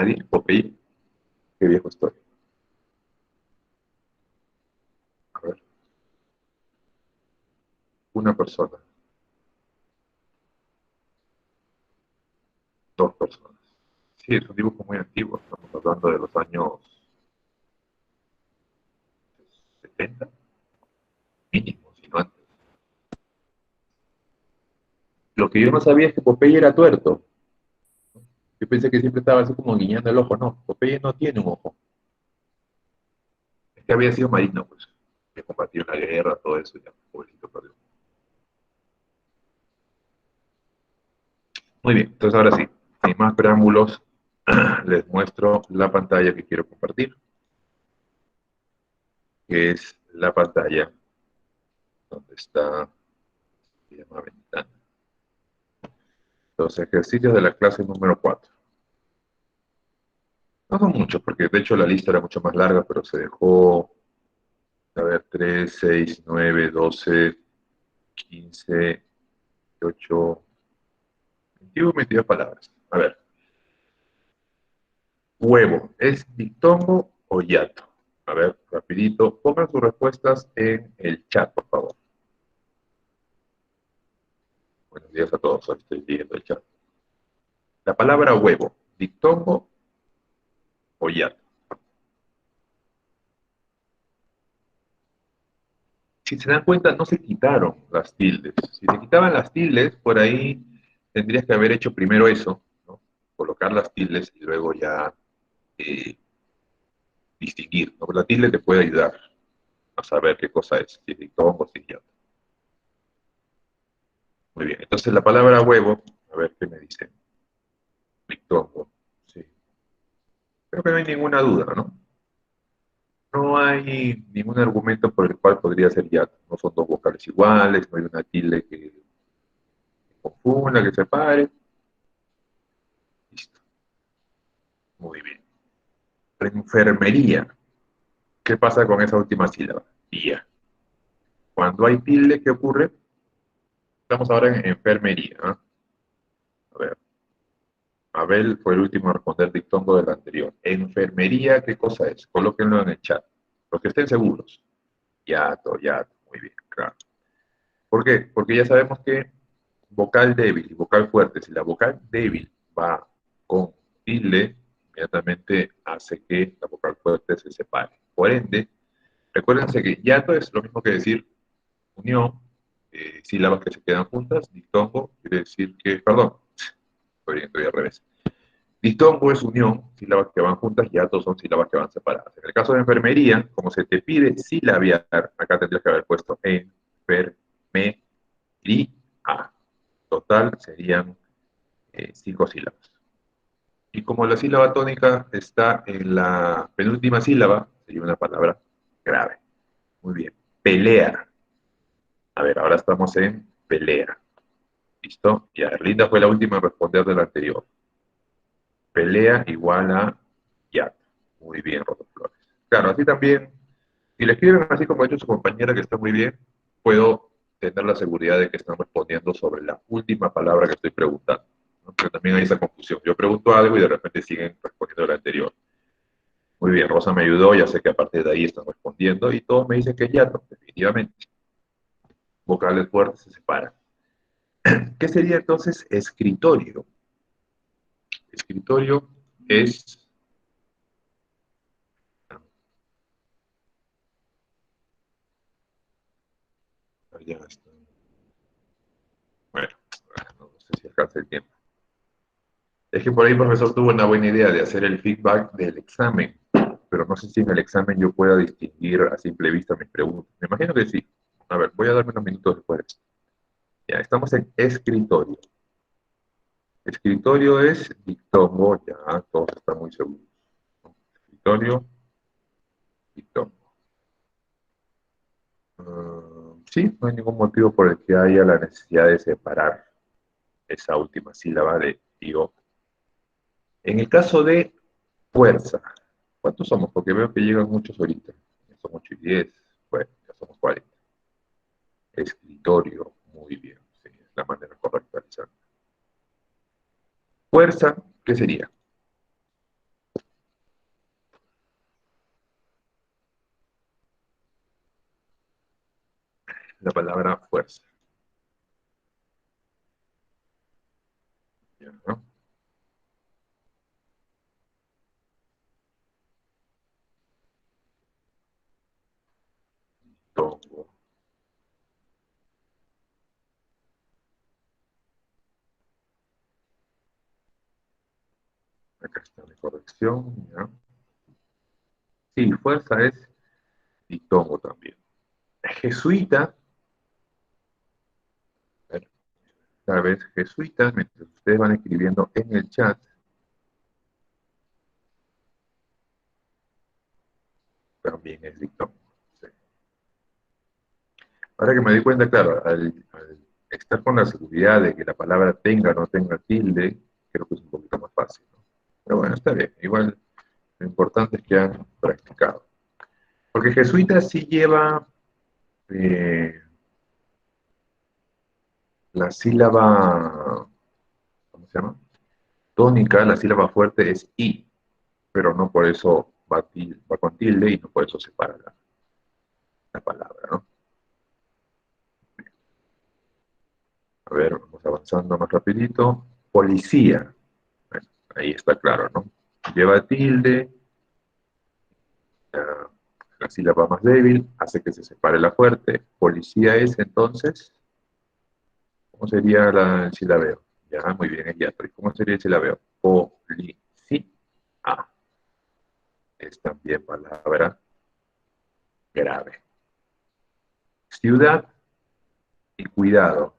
Nadie. Popeye. Qué viejo estoy. A ver. Una persona. Dos personas. Sí, es un dibujo muy antiguo. Estamos hablando de los años 70, mínimo, si no antes. Lo que yo no sabía es que Popeye era tuerto. Yo pensé que siempre estaba así como guiñando el ojo. No, Popeye no tiene un ojo. Es que había sido marino, pues. Que combatió en la guerra, todo eso, ya, pobrecito perdió. Muy bien, entonces ahora sí, sin más preámbulos, les muestro la pantalla que quiero compartir, que es la pantalla donde está, se llama ventana, los ejercicios de la clase número 4. No son muchos, porque de hecho la lista era mucho más larga, pero se dejó, a ver, 3, 6, 9, 12, 15, 8, 21, 22 palabras. A ver, huevo, ¿es dictongo o hiato? A ver, rapidito, pongan sus respuestas en el chat, por favor. Buenos días a todos, ahora estoy leyendo el chat. La palabra huevo, dictongo o hiato. Si se dan cuenta, no se quitaron las tildes. Si se quitaban las tildes, por ahí tendrías que haber hecho primero eso, ¿no? Colocar las tildes y luego ya eh, distinguir, ¿no? La tilde te puede ayudar a saber qué cosa es, si es dictongo o si es hiato. Muy bien, entonces la palabra huevo, a ver qué me dicen. Dictongo, sí. Creo que no hay ninguna duda, ¿no? No hay ningún argumento por el cual podría ser hiato. No son dos vocales iguales, no hay una tilde que confunda, que separe. Listo. Muy bien. Enfermería. ¿Qué pasa con esa última sílaba? Día. Cuando hay tilde, ¿qué ocurre? Estamos ahora en enfermería, ¿no? A ver. Abel fue el último a responder dictongo del anterior. Enfermería, ¿qué cosa es? Colóquenlo en el chat. Los que estén seguros. Hiato, hiato. Muy bien, claro. ¿Por qué? Porque ya sabemos que vocal débil y vocal fuerte, si la vocal débil va con tilde, inmediatamente hace que la vocal fuerte se separe. Por ende, recuérdense que hiato es lo mismo que decir unión, sílabas que se quedan juntas, dictongo quiere decir que, perdón, estoy al revés. Dictongo es unión, sílabas que van juntas, hiato son sílabas que van separadas. En el caso de enfermería, como se te pide silabiar, acá tendrías que haber puesto enfermería. Total serían 5 sílabas. Y como la sílaba tónica está en la penúltima sílaba, sería una palabra grave. Muy bien. Pelea. A ver, ahora estamos en pelea. ¿Listo? Ya, Erlinda fue la última en responder de la anterior. Pelea igual a ya. Muy bien, Rosa Flores. Claro, así también, si le escriben así como ha hecho su compañera, que está muy bien, puedo tener la seguridad de que están respondiendo sobre la última palabra que estoy preguntando, ¿no? Pero también hay esa confusión. Yo pregunto algo y de repente siguen respondiendo lo anterior. Muy bien, Rosa me ayudó, ya sé que a partir de ahí están respondiendo y todos me dicen que ya, no, definitivamente. Vocales fuertes se separan. ¿Qué sería entonces escritorio? Escritorio es... Ya está. Bueno, no sé si alcanza el tiempo. Es que por ahí el profesor tuvo una buena idea de hacer el feedback del examen, pero no sé si en el examen yo pueda distinguir a simple vista mis preguntas. Me imagino que sí. A ver, voy a darme unos minutos después de esto. Ya, estamos en escritorio. Escritorio es dictongo, ya todos están muy seguros. Escritorio, dictongo. Sí, no hay ningún motivo por el que haya la necesidad de separar esa última sílaba de digo. En el caso de fuerza, ¿cuántos somos? Porque veo que llegan muchos ahorita. Ya son 8 y 10, bueno, ya somos 40. Escritorio, muy bien, sí, es la manera correcta de hacerlo. Fuerza, ¿qué sería? la palabra fuerza. Ya, ¿no? Tongo. Acá está mi corrección. ¿Ya? Sí, fuerza es ditongo también. Jesuita, a ver, tal vez jesuita, mientras ustedes van escribiendo en el chat, también es ditongo. Sí. Ahora que me di cuenta, claro, al estar con la seguridad de que la palabra tenga o no tenga tilde, creo que es un poquito más fácil, ¿no? Pero bueno, está bien. Igual lo importante es que han practicado. Porque jesuita sí lleva eh, la sílaba, ¿cómo se llama? Tónica, la sílaba fuerte es I, pero no por eso va con tilde y no por eso separa la palabra, ¿no? A ver, vamos avanzando más rapidito. Policía. Bueno, ahí está claro, ¿no? Lleva tilde, la, la sílaba más débil, hace que se separe la fuerte. Policía es entonces, ¿cómo sería el silabeo? Ya, muy bien, es ya. ¿Cómo sería el silabeo? Policía. Es también palabra grave. Ciudad y cuidado.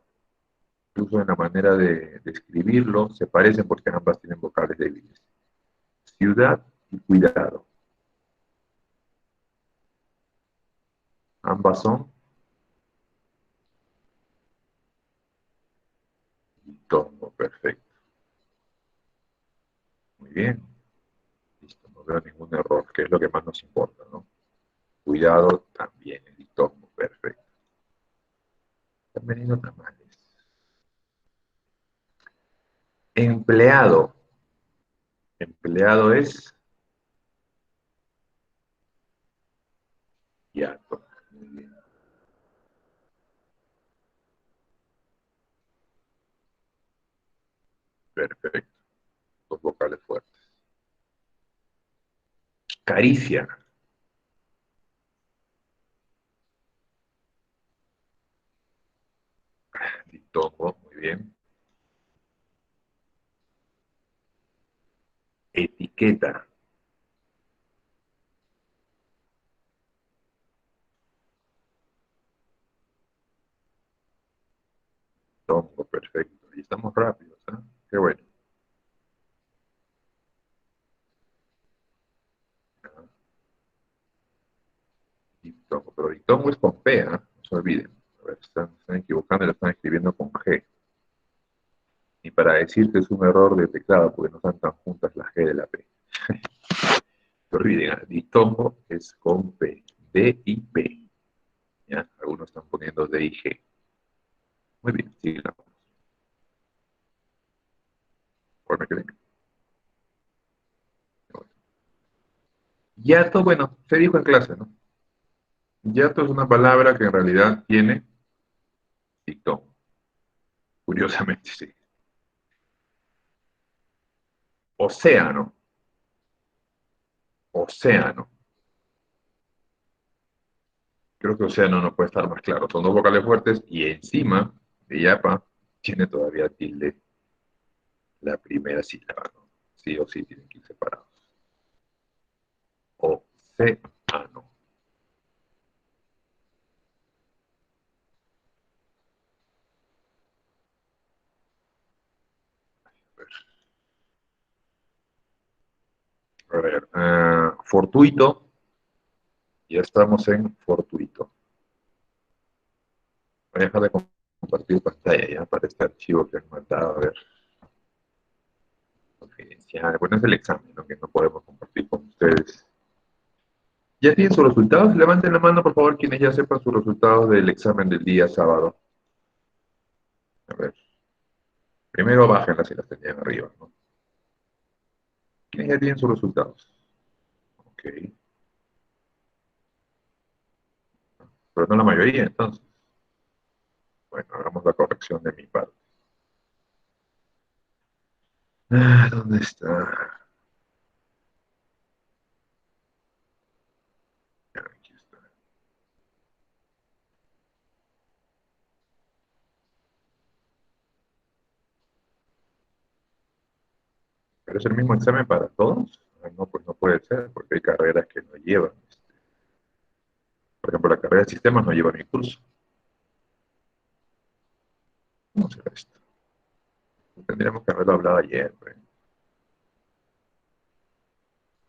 Incluso en la manera de escribirlo se parecen porque ambas tienen vocales débiles. Ciudad y cuidado. Ambas son ditongo. Perfecto. Muy bien. Listo. No veo ningún error, que es lo que más nos importa, ¿no? Cuidado también es ditongo. Perfecto. Están veniendo tamales. Empleado. Empleado es hiato. Muy bien. Perfecto. Dos vocales fuertes. Caricia. Ditongo. Muy bien. Etiqueta. Tongo. Perfecto. Y estamos rápidos, ¿eh? Qué bueno. Diptongo, pero diptongo es con P, ¿eh? No se olviden. A ver, están equivocando y lo están escribiendo con G. Y para decir que es un error de teclado, porque no están tan juntas la G de la P. No olviden, ¿eh? Diptongo es con P. D y P. ¿Ya? Algunos están poniendo D y G. Muy bien, sigamos. ¿Cuál me creen? Yato, bueno, se dijo en clase, ¿no? Yato es una palabra que en realidad tiene diptongo. Curiosamente, sí. Océano. Océano. Creo que océano no puede estar más claro. Son dos vocales fuertes y encima de yapa tiene todavía tilde la primera sílaba, ¿no? Sí o sí tienen que ir separados. Océano. A ver, fortuito. Ya estamos en fortuito. Voy a dejar de compartir pantalla ya para este archivo que han mandado. A ver, confidencial. Bueno, es el examen, ¿no? Que no podemos compartir con ustedes. ¿Ya tienen sus resultados? Levanten la mano, por favor, quienes ya sepan sus resultados del examen del día sábado. A ver, primero bájenlas si las tenían arriba, ¿no? ¿Quiénes ya tienen sus resultados? Ok, pero no la mayoría, entonces. Bueno, hagamos la corrección de mi parte. ¿Dónde está? Aquí está. ¿Pero es el mismo examen para todos? No, pues no puede ser, porque hay carreras que no llevan. Por ejemplo, la carrera de sistemas no lleva mi curso. ¿Cómo será esto? Tendríamos que haberlo hablado ayer, pues.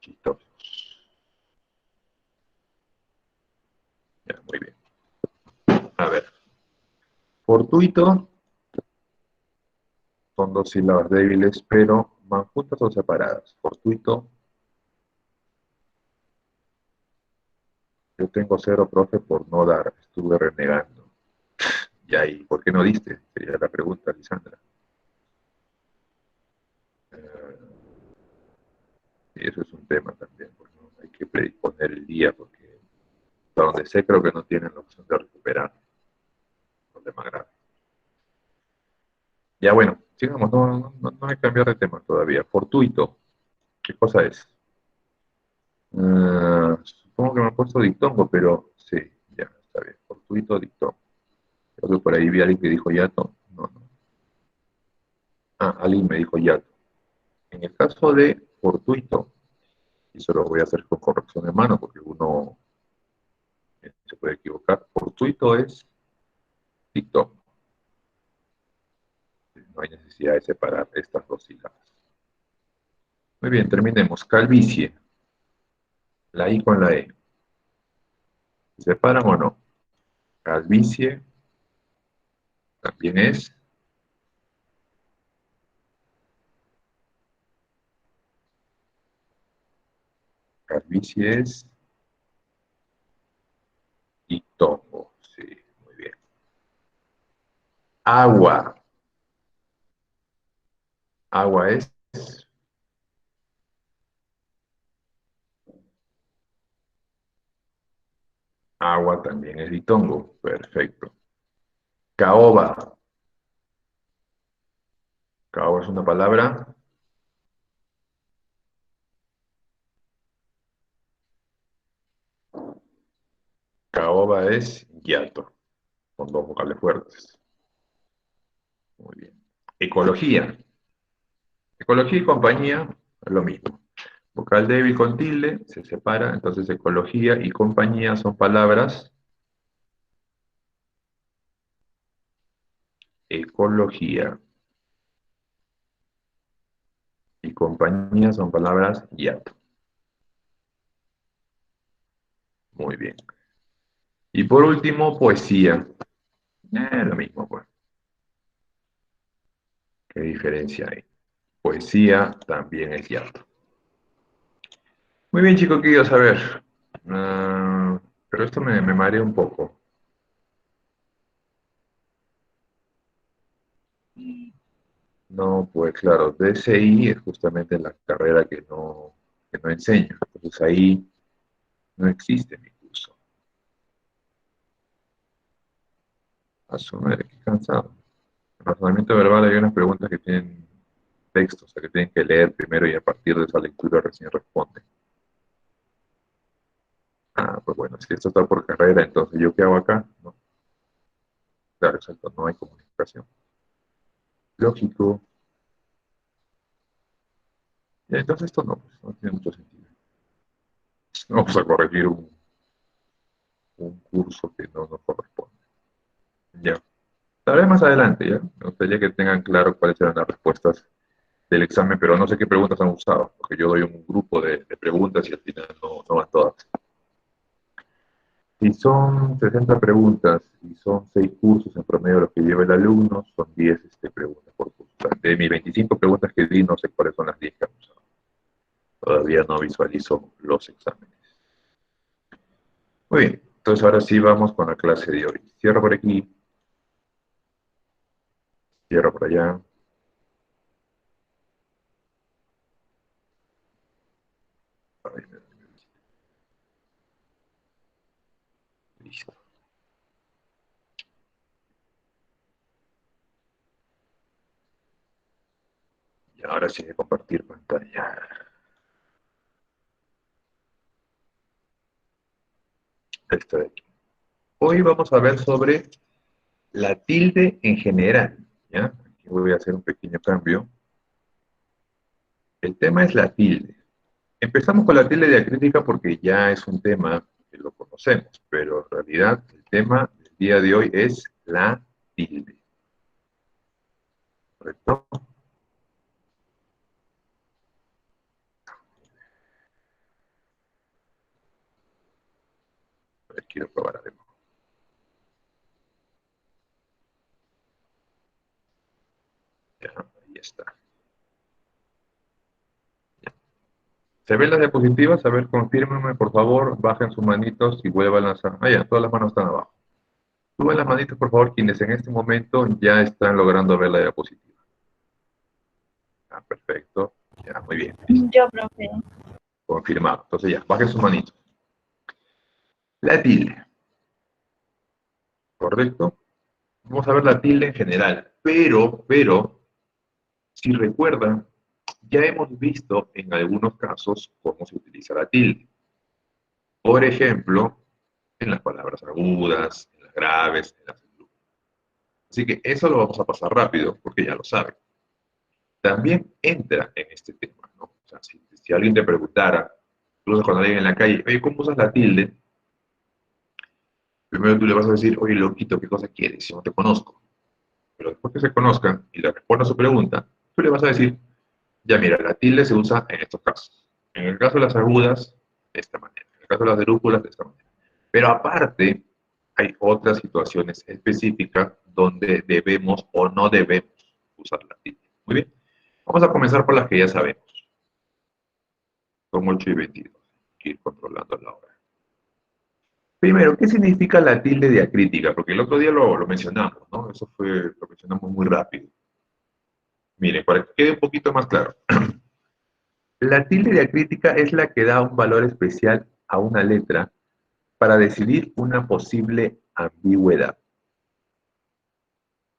Chistosos. Ya, muy bien. A ver. Fortuito son dos sílabas débiles, pero van juntas o separadas. Fortuito, yo tengo cero, profe, por no dar. Estuve renegando. Ya, ¿y por qué no diste? Sería la pregunta, Lisandra. Y eso es un tema también, pues, ¿no? Hay que predisponer el día porque hasta donde sé creo que no tienen la opción de recuperar. Problema grave. Ya bueno, sigamos, no hay que cambiar de tema todavía. Fortuito, ¿qué cosa es? Supongo que me ha puesto dictongo, pero sí, ya, está bien. Fortuito, dictongo. Creo que por ahí vi a alguien que dijo yato. No, no. Ah, alguien me dijo yato. En el caso de fortuito, y eso lo voy a hacer con corrección de mano porque uno se puede equivocar, fortuito es dictongo. No hay necesidad de separar estas dos sílabas. Muy bien, terminemos. Calvicie, la I con la E. ¿Se separan o no? Calvicie también es, calvicie es dictongo. Sí, muy bien. Agua, agua es, agua también es dictongo. Perfecto. Caoba, caoba es una palabra, caoba es hiato, con dos vocales fuertes. Muy bien. Ecología. Ecología y compañía es lo mismo. Vocal débil con tilde se separa, entonces ecología y compañía son palabras. Ecología y compañía son palabras hiato. Muy bien. Y por último, poesía. Lo mismo, pues. ¿Qué diferencia hay? Poesía también es hiato. Muy bien, chicos, queridos, a ver. Pero esto me marea un poco. No, pues claro, DCI es justamente la carrera que no enseño. Entonces ahí no existe mi curso. A su madre, qué cansado. En razonamiento verbal hay unas preguntas que tienen texto, o sea, que tienen que leer primero y a partir de esa lectura recién responden. Ah, pues bueno, si esto está por carrera, entonces ¿yo qué hago acá? No, claro, exacto, no hay comunicación. Lógico. Y entonces esto no, pues, no tiene mucho sentido. Vamos a corregir un curso que no nos corresponde. Ya. Tal vez más adelante, ¿ya? Me gustaría que tengan claro cuáles eran las respuestas del examen, pero no sé qué preguntas han usado, porque yo doy un grupo de preguntas y al final no van todas. Si son 60 preguntas y son 6 cursos en promedio los que lleva el alumno, son 10 preguntas por curso. O sea, de mis 25 preguntas que di, no sé cuáles son las 10 que han usado. Todavía no visualizo los exámenes. Muy bien, entonces ahora sí vamos con la clase de hoy. Cierro por aquí, cierro por allá. Listo. Ahora sí, de compartir pantalla. Esto de aquí. Hoy vamos a ver sobre la tilde en general. ¿Ya? Aquí voy a hacer un pequeño cambio. El tema es la tilde. Empezamos con la tilde diacrítica porque ya es un tema que lo conocemos, pero en realidad el tema del día de hoy es la tilde. ¿Correcto? A ver, quiero probar algo. Ya, ahí está. Ya. ¿Se ven las diapositivas? A ver, confírmenme, por favor, bajen sus manitos y vuelvan a lanzar. Ah, ya, todas las manos están abajo. Suben las manitos, por favor, quienes en este momento ya están logrando ver la diapositiva. Ah, perfecto. Ya, muy bien. Yo, profe. Confirmado. Entonces ya, bajen sus manitos. La tilde. ¿Correcto? Vamos a ver la tilde en general. Pero, si recuerdan, ya hemos visto en algunos casos cómo se utiliza la tilde. Por ejemplo, en las palabras agudas, en las graves, en las agudas. Así que eso lo vamos a pasar rápido, porque ya lo saben. También entra en este tema, ¿no? O sea, si alguien te preguntara, incluso cuando alguien en la calle, oye, ¿cómo usas la tilde? Primero tú le vas a decir, oye, loquito, ¿qué cosa quieres? Si no te conozco. Pero después que se conozcan y le responda a su pregunta, tú le vas a decir, ya mira, la tilde se usa en estos casos. En el caso de las agudas, de esta manera. En el caso de las derúpulas, de esta manera. Pero aparte, hay otras situaciones específicas donde debemos o no debemos usar la tilde. Muy bien. Vamos a comenzar por las que ya sabemos. Son 8 y 22. Hay que ir controlando la hora. Primero, ¿qué significa la tilde diacrítica? Porque el otro día lo mencionamos, ¿no? Eso fue, lo mencionamos muy rápido. Miren, para que quede un poquito más claro. La tilde diacrítica es la que da un valor especial a una letra para decidir una posible ambigüedad.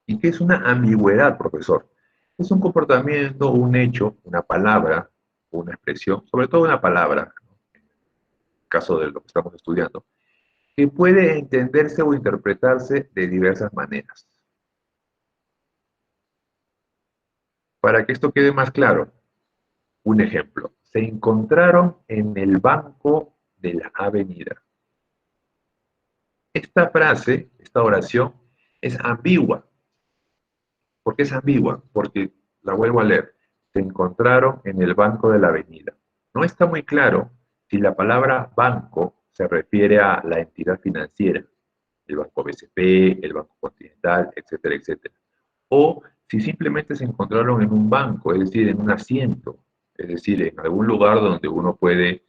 ¿Y qué es una ambigüedad, profesor? Es un comportamiento, un hecho, una palabra, una expresión, sobre todo una palabra, ¿no? En el caso de lo que estamos estudiando, que puede entenderse o interpretarse de diversas maneras. Para que esto quede más claro, un ejemplo. Se encontraron en el banco de la avenida. Esta frase, esta oración, es ambigua. ¿Por qué es ambigua? Porque, la vuelvo a leer, se encontraron en el banco de la avenida. No está muy claro si la palabra banco se refiere a la entidad financiera, el Banco BCP, el Banco Continental, etcétera, etcétera. O si simplemente se encontraron en un banco, es decir, en un asiento, es decir, en algún lugar donde uno puede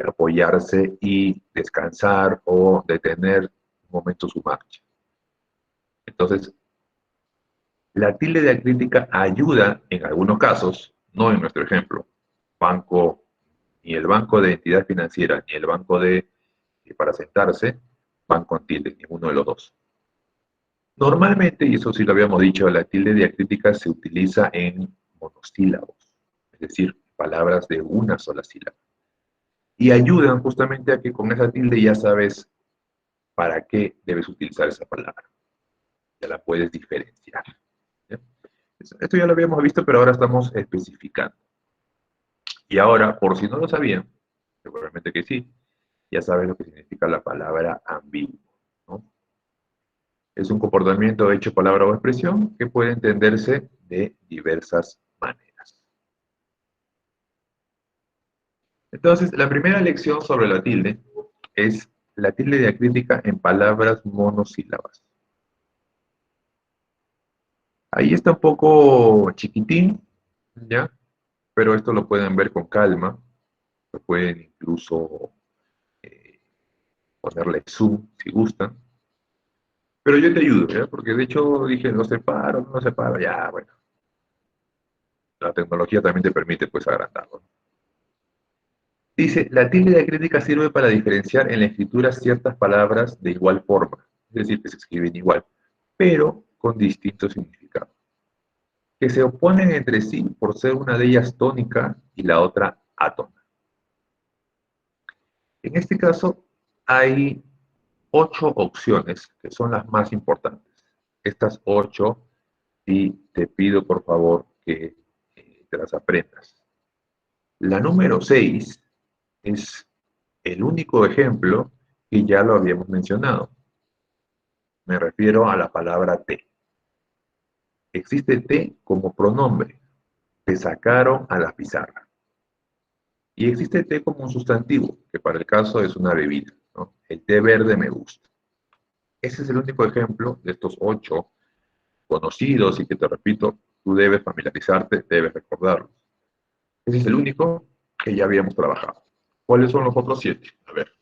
apoyarse y descansar o detener un momento su marcha. Entonces, la tilde diacrítica ayuda en algunos casos, no en nuestro ejemplo, banco, ni el banco de entidad financiera, ni el banco de para sentarse, van con tilde, ninguno de los dos. Normalmente, y eso sí lo habíamos dicho, la tilde diacrítica se utiliza en monosílabos, es decir, palabras de una sola sílaba. Y ayudan justamente a que con esa tilde ya sabes para qué debes utilizar esa palabra. Ya la puedes diferenciar. ¿Ya? Esto ya lo habíamos visto, pero ahora estamos especificando. Y ahora, por si no lo sabían, seguramente que sí, ya sabes lo que significa la palabra ambiguo, ¿no? Es un comportamiento hecho, palabra o expresión que puede entenderse de diversas maneras. Entonces, la primera lección sobre la tilde es la tilde diacrítica en palabras monosílabas. Ahí está un poco chiquitín, ¿ya? Pero esto lo pueden ver con calma. Lo pueden incluso eh, ponerle zoom si gustan. Pero yo te ayudo, ¿ya? Porque de hecho dije, lo separo, no lo separo, ya, bueno. La tecnología también te permite pues agrandarlo. Dice, la tilde diacrítica sirve para diferenciar en la escritura ciertas palabras de igual forma, es decir, que se escriben igual, pero con distinto significado. que se oponen entre sí por ser una de ellas tónica y la otra átona. En este caso hay 8 opciones que son las más importantes. Estas 8, y te pido por favor que te las aprendas. La número 6 es el único ejemplo que ya lo habíamos mencionado. Me refiero a la palabra te. Existe te como pronombre. Te sacaron a la pizarra. Y existe té como un sustantivo, que para el caso es una bebida, ¿no? El té verde me gusta. Ese es el único ejemplo de estos 8 conocidos y que te repito, tú debes familiarizarte, debes recordarlos. Ese es el único que ya habíamos trabajado. ¿Cuáles son los otros 7? A ver,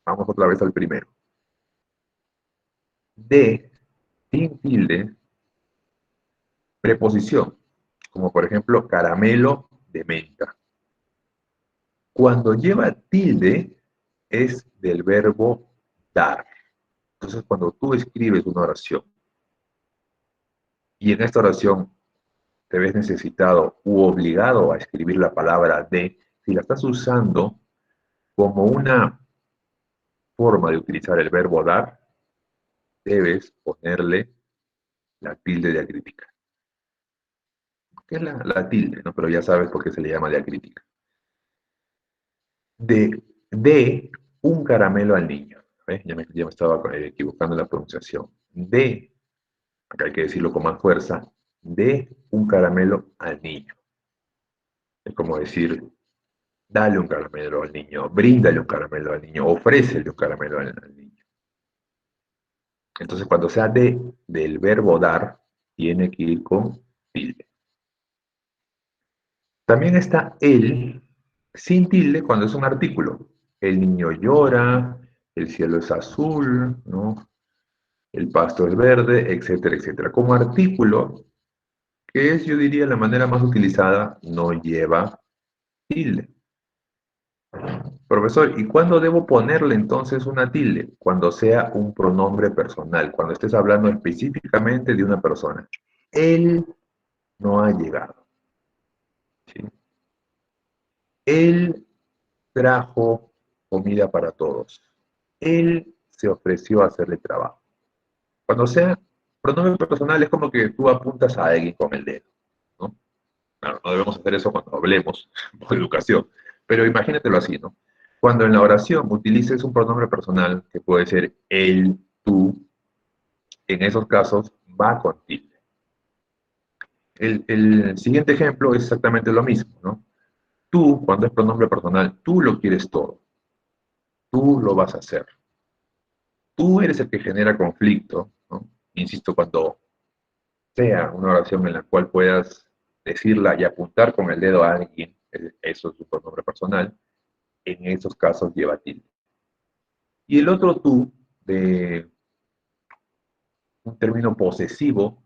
vamos otra vez al primero. De, sin tilde, preposición, como por ejemplo caramelo de menta. Cuando lleva tilde, es del verbo dar. Entonces, cuando tú escribes una oración y en esta oración te ves necesitado u obligado a escribir la palabra de, si la estás usando como una forma de utilizar el verbo dar, debes ponerle la tilde diacrítica. ¿Qué es la tilde? ¿No? Pero ya sabes por qué se le llama diacrítica. De un caramelo al niño. ¿Ves? Ya me estaba equivocando en la pronunciación. De, acá hay que decirlo con más fuerza, de un caramelo al niño. Es como decir, dale un caramelo al niño, bríndale un caramelo al niño, ofrécele un caramelo al niño. Entonces, cuando sea del verbo dar, tiene que ir con tilde. También está el sin tilde cuando es un artículo. El niño llora, el cielo es azul, ¿no? El pasto es verde, etcétera, etcétera. Como artículo, que es, yo diría, la manera más utilizada, no lleva tilde. Profesor, ¿y cuándo debo ponerle entonces una tilde? Cuando sea un pronombre personal, cuando estés hablando específicamente de una persona. Él no ha llegado. ¿Sí? Él trajo comida para todos. Él se ofreció a hacerle trabajo. Cuando sea pronombre personal es como que tú apuntas a alguien con el dedo, ¿no? Claro, no debemos hacer eso cuando hablemos por educación, pero imagínatelo así, ¿no? Cuando en la oración utilices un pronombre personal, que puede ser él, tú, en esos casos va con tilde. El siguiente ejemplo es exactamente lo mismo, ¿no? Tú, cuando es pronombre personal, tú lo quieres todo, tú lo vas a hacer. Tú eres el que genera conflicto, ¿no? Insisto, cuando sea una oración en la cual puedas decirla y apuntar con el dedo a alguien, eso es su pronombre personal, en esos casos lleva tilde. Y el otro tú, de un término posesivo,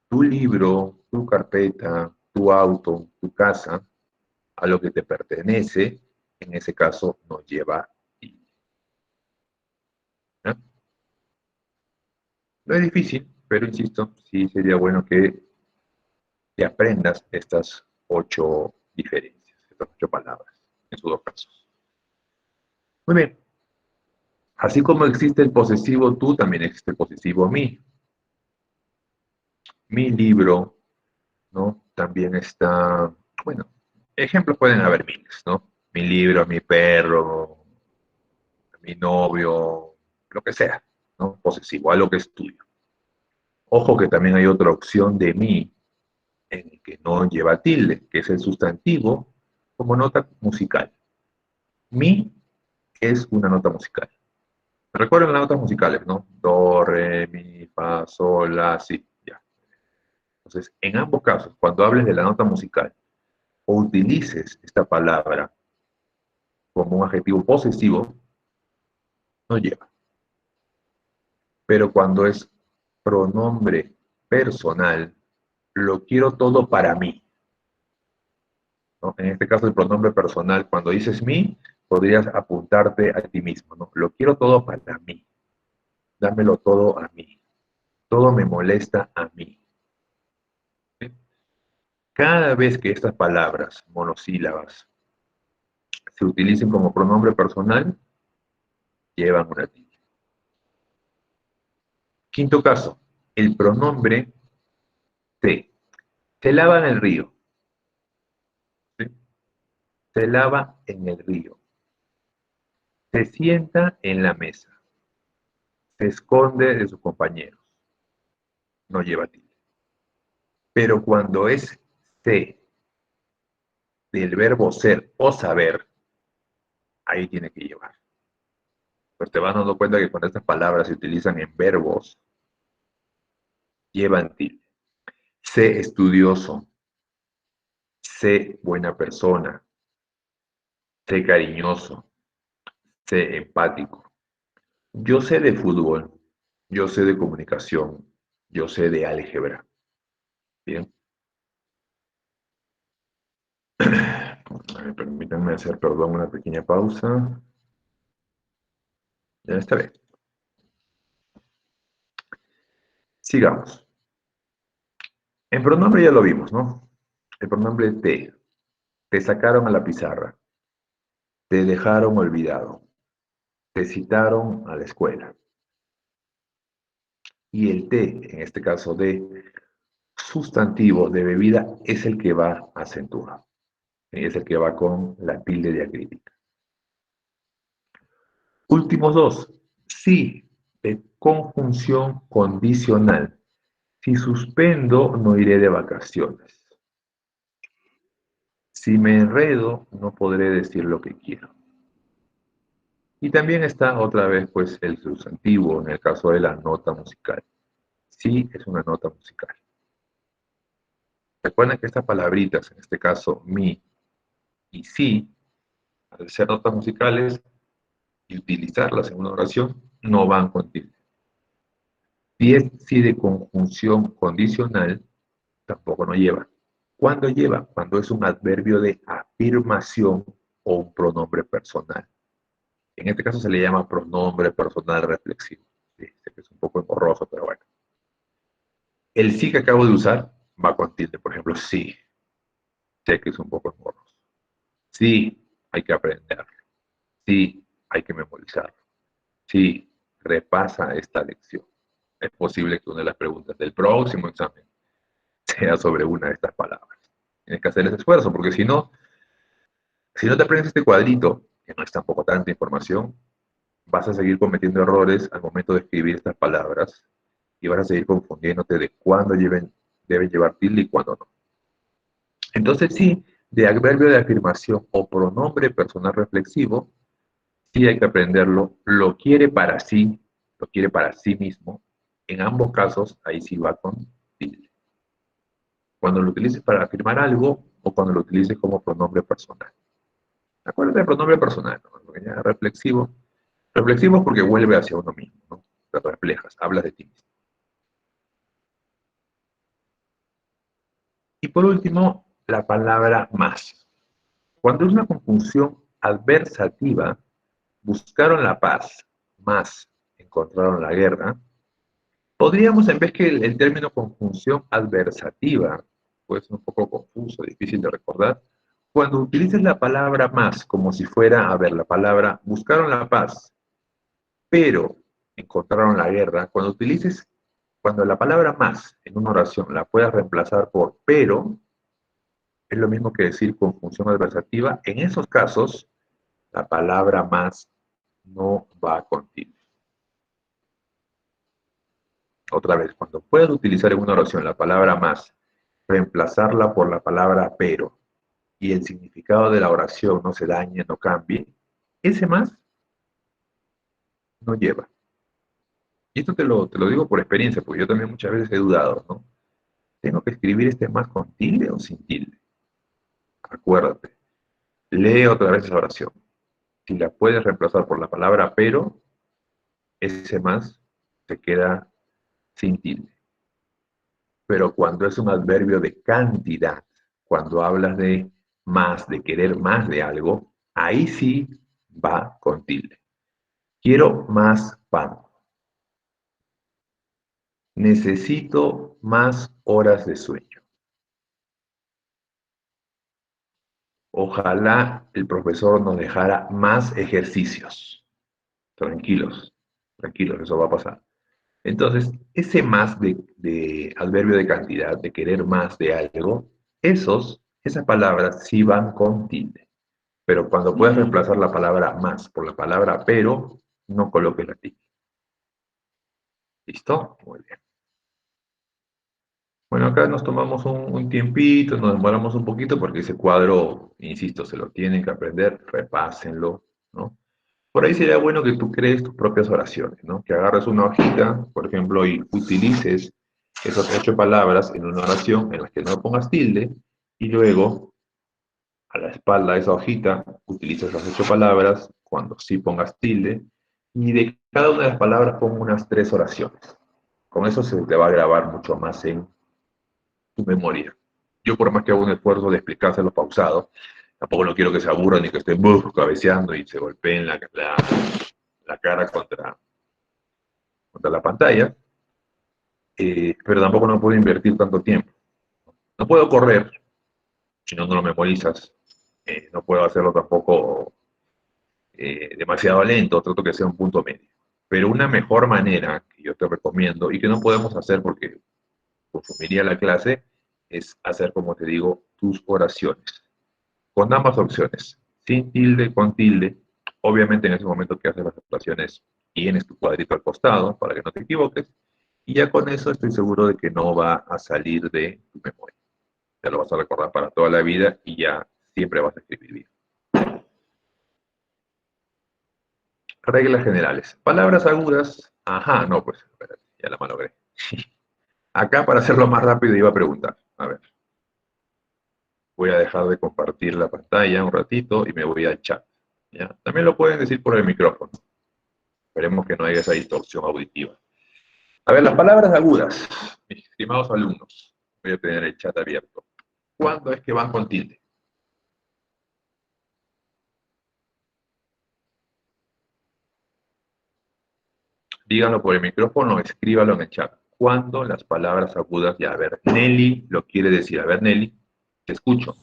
tu libro, tu carpeta, tu auto, tu casa, a lo que te pertenece, en ese caso no lleva tilde. ¿Eh? No es difícil, pero insisto, sí sería bueno que aprendas estas 8 diferencias, estas 8 palabras, en sus 2 casos. Muy bien. Así como existe el posesivo tú, también existe el posesivo mí. Mi libro, ¿no? También está, bueno, ejemplos pueden haber miles, ¿no? Mi libro, mi perro, mi novio, lo que sea, ¿no? Posesivo, algo que es tuyo. Ojo que también hay otra opción de mí en el que no lleva tilde, que es el sustantivo como nota musical. Mi es una nota musical. Recuerden las notas musicales, ¿no? Do, re, mi, fa, sol, la, si, ya. Entonces, en ambos casos, cuando hables de la nota musical o utilices esta palabra como un adjetivo posesivo, no lleva. Pero cuando es pronombre personal, lo quiero todo para mí, ¿no? En este caso, el pronombre personal, cuando dices mí, podrías apuntarte a ti mismo, ¿no? Lo quiero todo para mí, dámelo todo a mí, todo me molesta a mí. ¿Sí? Cada vez que estas palabras monosílabas se utilicen como pronombre personal, llevan una tilde. Quinto caso, el pronombre te. Se lava en el río. ¿Sí? Se lava en el río. Se sienta en la mesa. Se esconde de sus compañeros. No lleva tilde. Pero cuando es se del verbo ser o saber, ahí tiene que llevar. Pues te vas dando cuenta que cuando estas palabras se utilizan en verbos, llevan tilde. Sé estudioso. Sé buena persona. Sé cariñoso. Sé empático. Yo sé de fútbol. Yo sé de comunicación. Yo sé de álgebra. Bien. Permítanme hacer, perdón, una pequeña pausa. Ya está bien. Sigamos. En pronombre ya lo vimos, ¿no? El pronombre te. Te sacaron a la pizarra. Te dejaron olvidado. Te citaron a la escuela. Y el te, en este caso de sustantivo de bebida, es el que va acentuado. Es el que va con la tilde diacrítica. Últimos dos. Sí, de conjunción condicional. Si suspendo, no iré de vacaciones. Si me enredo, no podré decir lo que quiero. Y también está otra vez pues el sustantivo en el caso de la nota musical. Sí es una nota musical. Recuerden que estas palabritas, en este caso mi y sí, al ser notas musicales y utilizarlas en una oración, no van con tilde. Si es sí de conjunción condicional, tampoco no lleva. ¿Cuándo lleva? Cuando es un adverbio de afirmación o un pronombre personal. En este caso se le llama pronombre personal reflexivo. Sí, sé que es un poco engorroso, pero bueno. El sí que acabo de usar va con tilde. Por ejemplo, sí. Sé que es un poco engorroso. Sí, hay que aprender. Sí, hay que memorizarlo. Sí, repasa esta lección. Es posible que una de las preguntas del próximo examen sea sobre una de estas palabras. Tienes que hacer ese esfuerzo, porque si no te aprendes este cuadrito, que no es tampoco tanta información, vas a seguir cometiendo errores al momento de escribir estas palabras y vas a seguir confundiéndote de cuándo deben llevar tilde y cuándo no. Entonces sí, de adverbio de afirmación o pronombre personal reflexivo, sí hay que aprenderlo, lo quiere para sí mismo. En ambos casos, ahí sí va con tilde. Cuando lo utilices para afirmar algo o cuando lo utilices como pronombre personal. Acuérdate del pronombre personal, ¿no? Porque ya reflexivo. Reflexivo es porque vuelve hacia uno mismo, ¿no? Te reflejas, hablas de ti mismo. Y por último, la palabra más. Cuando es una conjunción adversativa, buscaron la paz, más encontraron la guerra, podríamos, en vez que el término conjunción adversativa, puede ser un poco confuso, difícil de recordar, cuando utilices la palabra más como si fuera, a ver, la palabra buscaron la paz, pero encontraron la guerra, cuando la palabra más en una oración la puedas reemplazar por pero, es lo mismo que decir conjunción adversativa. En esos casos, la palabra más no va contigo. Otra vez, cuando puedas utilizar en una oración la palabra más, reemplazarla por la palabra pero, y el significado de la oración no se dañe, no cambie, ese más no lleva. Y esto te lo digo por experiencia, porque yo también muchas veces he dudado, ¿no? ¿Tengo que escribir este más con tilde o sin tilde? Acuérdate, lee otra vez esa oración. Si la puedes reemplazar por la palabra pero, ese más se queda sin tilde. Pero cuando es un adverbio de cantidad, cuando hablas de más, de querer más de algo, ahí sí va con tilde. Quiero más pan. Necesito más horas de sueño. Ojalá el profesor nos dejara más ejercicios. Tranquilos, tranquilos, eso va a pasar. Entonces, ese más de adverbio de cantidad, de querer más de algo, esas palabras sí van con tilde. Pero cuando puedes reemplazar la palabra más por la palabra pero, no coloques la tilde. ¿Listo? Muy bien. Bueno, acá nos tomamos un tiempito, nos demoramos un poquito porque ese cuadro, insisto, se lo tienen que aprender, repásenlo, ¿no? Por ahí sería bueno que tú crees tus propias oraciones, ¿no? Que agarres una hojita, por ejemplo, y utilices esas 8 palabras en una oración en la que no pongas tilde, y luego, a la espalda de esa hojita, utilices las 8 palabras cuando sí pongas tilde, y de cada una de las palabras pon unas 3 oraciones. Con eso se te va a grabar mucho más en tu memoria. Yo por más que hago un esfuerzo de explicárselo pausado, tampoco no quiero que se aburran ni que estén cabeceando y se golpeen la cara contra la pantalla, pero tampoco no puedo invertir tanto tiempo. No puedo correr, si no, no lo memorizas. No puedo hacerlo tampoco demasiado lento, trato que sea un punto medio. Pero una mejor manera que yo te recomiendo y que no podemos hacer porque consumiría la clase es hacer, como te digo, tus oraciones. Con ambas opciones, sin tilde, con tilde. Obviamente en ese momento que haces las oraciones tienes tu cuadrito al costado para que no te equivoques. Y ya con eso estoy seguro de que no va a salir de tu memoria. Ya lo vas a recordar para toda la vida y ya siempre vas a escribir bien. Reglas generales. Palabras agudas. Ajá, no, pues, espérate, ya la malogré. Acá para hacerlo más rápido iba a preguntar. A ver, voy a dejar de compartir la pantalla un ratito y me voy al chat. ¿Ya? También lo pueden decir por el micrófono. Esperemos que no haya esa distorsión auditiva. A ver, las palabras agudas, mis estimados alumnos. Voy a tener el chat abierto. ¿Cuándo es que van con tilde? Díganlo por el micrófono, escríbalo en el chat. ¿Cuándo las palabras agudas? Ya, a ver, Nelly lo quiere decir. A ver, Nelly, te escucho.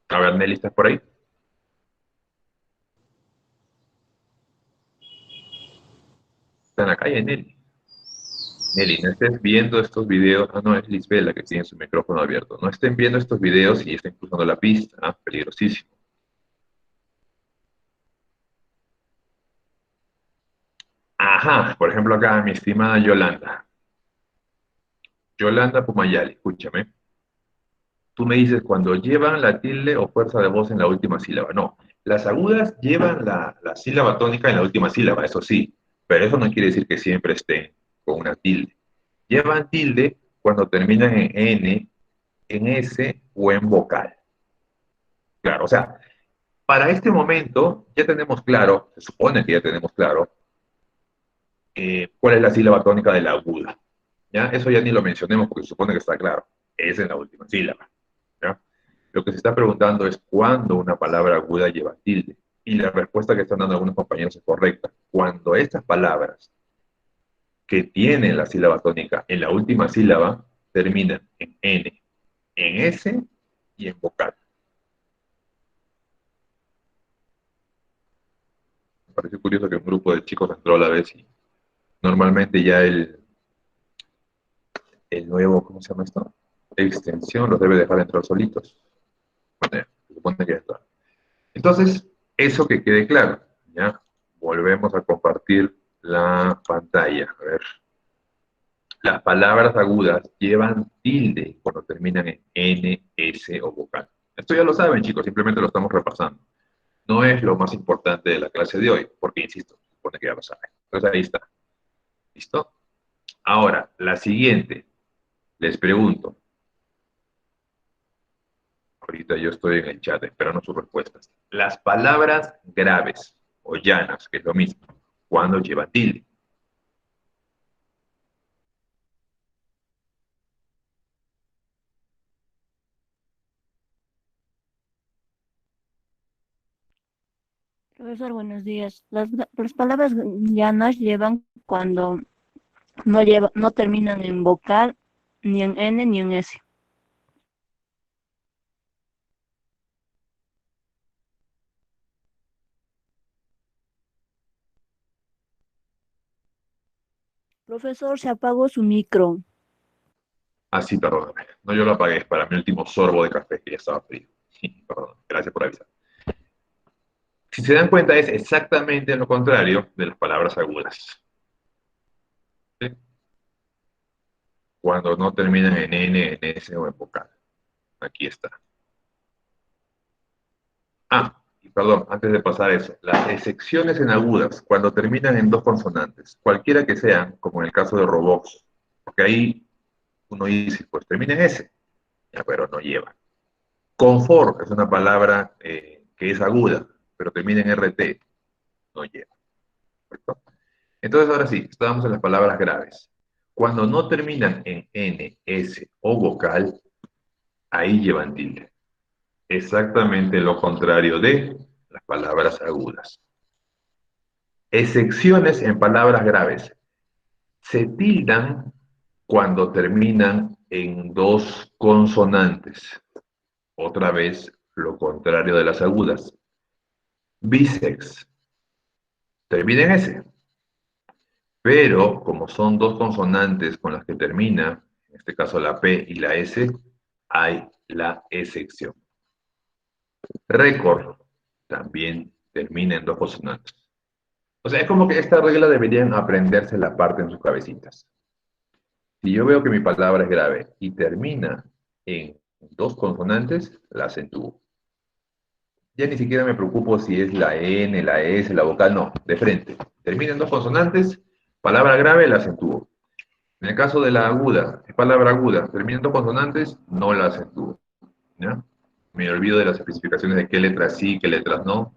A ver, Nelly, ¿estás por ahí? Está en la calle, Nelly. Nelly, no estés viendo estos videos. Ah, no, es Lisbeth la que tiene su micrófono abierto. No estén viendo estos videos y estén cruzando la pista. Ah, peligrosísimo. Ajá, por ejemplo acá mi estimada Yolanda. Yolanda Pumayali, escúchame. Tú me dices cuando llevan la tilde o fuerza de voz en la última sílaba. No, las agudas llevan la sílaba tónica en la última sílaba, eso sí, pero eso no quiere decir que siempre estén con una tilde. Llevan tilde cuando terminan en N, en S o en vocal. Claro, o sea, para este momento ya tenemos claro, se supone que ya tenemos claro, cuál es la sílaba tónica de la aguda. ¿Ya? Eso ya ni lo mencionemos porque se supone que está claro. Es en la última sílaba. ¿Ya? Lo que se está preguntando es cuándo una palabra aguda lleva tilde. Y la respuesta que están dando algunos compañeros es correcta. Cuando estas palabras que tienen la sílaba tónica en la última sílaba terminan en N, en S y en vocal. Me pareció curioso que un grupo de chicos entró a la vez y normalmente ya el nuevo, ¿cómo se llama esto? Extensión los debe dejar entrar solitos. Bueno, se supone que ya está. Entonces, eso que quede claro, ¿ya? Volvemos a compartir la pantalla. A ver, las palabras agudas llevan tilde cuando terminan en N, S o vocal. Esto ya lo saben, chicos, simplemente lo estamos repasando. No es lo más importante de la clase de hoy, porque, insisto, se supone que ya lo saben. Entonces, ahí está. ¿Listo? Ahora, la siguiente. Les pregunto. Ahorita yo estoy en el chat esperando sus respuestas. Las palabras graves o llanas, que es lo mismo, cuando llevan tilde. Profesor, buenos días. Las palabras llanas llevan cuando No terminan en vocal, ni en N, ni en S. Profesor, se apagó su micro. Ah, sí, perdóname. No, yo lo apagué, es para mi último sorbo de café que ya estaba frío. Perdón, gracias por avisar. Si se dan cuenta, es exactamente lo contrario de las palabras agudas. ¿Sí? Cuando no terminan en N, en S o en vocal. Aquí está. Ah, y perdón, antes de pasar a eso, las excepciones en agudas, cuando terminan en dos consonantes, cualquiera que sean, como en el caso de Robox, porque ahí uno dice, pues termina en S, ya, pero no lleva. Confort es una palabra que es aguda, pero termina en RT, no lleva. ¿Correcto? Entonces, ahora sí, estábamos en las palabras graves. Cuando no terminan en N, S o vocal, ahí llevan tilde. Exactamente lo contrario de las palabras agudas. Excepciones en palabras graves. Se tildan cuando terminan en dos consonantes. Otra vez, lo contrario de las agudas. Bisex. Termina en S. Pero, como son dos consonantes con las que termina, en este caso la P y la S, hay la excepción. Récord también termina en dos consonantes. O sea, es como que esta regla deberían aprenderse la parte en sus cabecitas. Si yo veo que mi palabra es grave y termina en dos consonantes, la acentúo. Ya ni siquiera me preocupo si es la N, la S, la vocal, no, de frente. Termina en dos consonantes, palabra grave, la acentúo. En el caso de la aguda, es palabra aguda, termina en dos consonantes, no la acentúo. ¿Ya? Me olvido de las especificaciones de qué letras sí, qué letras no.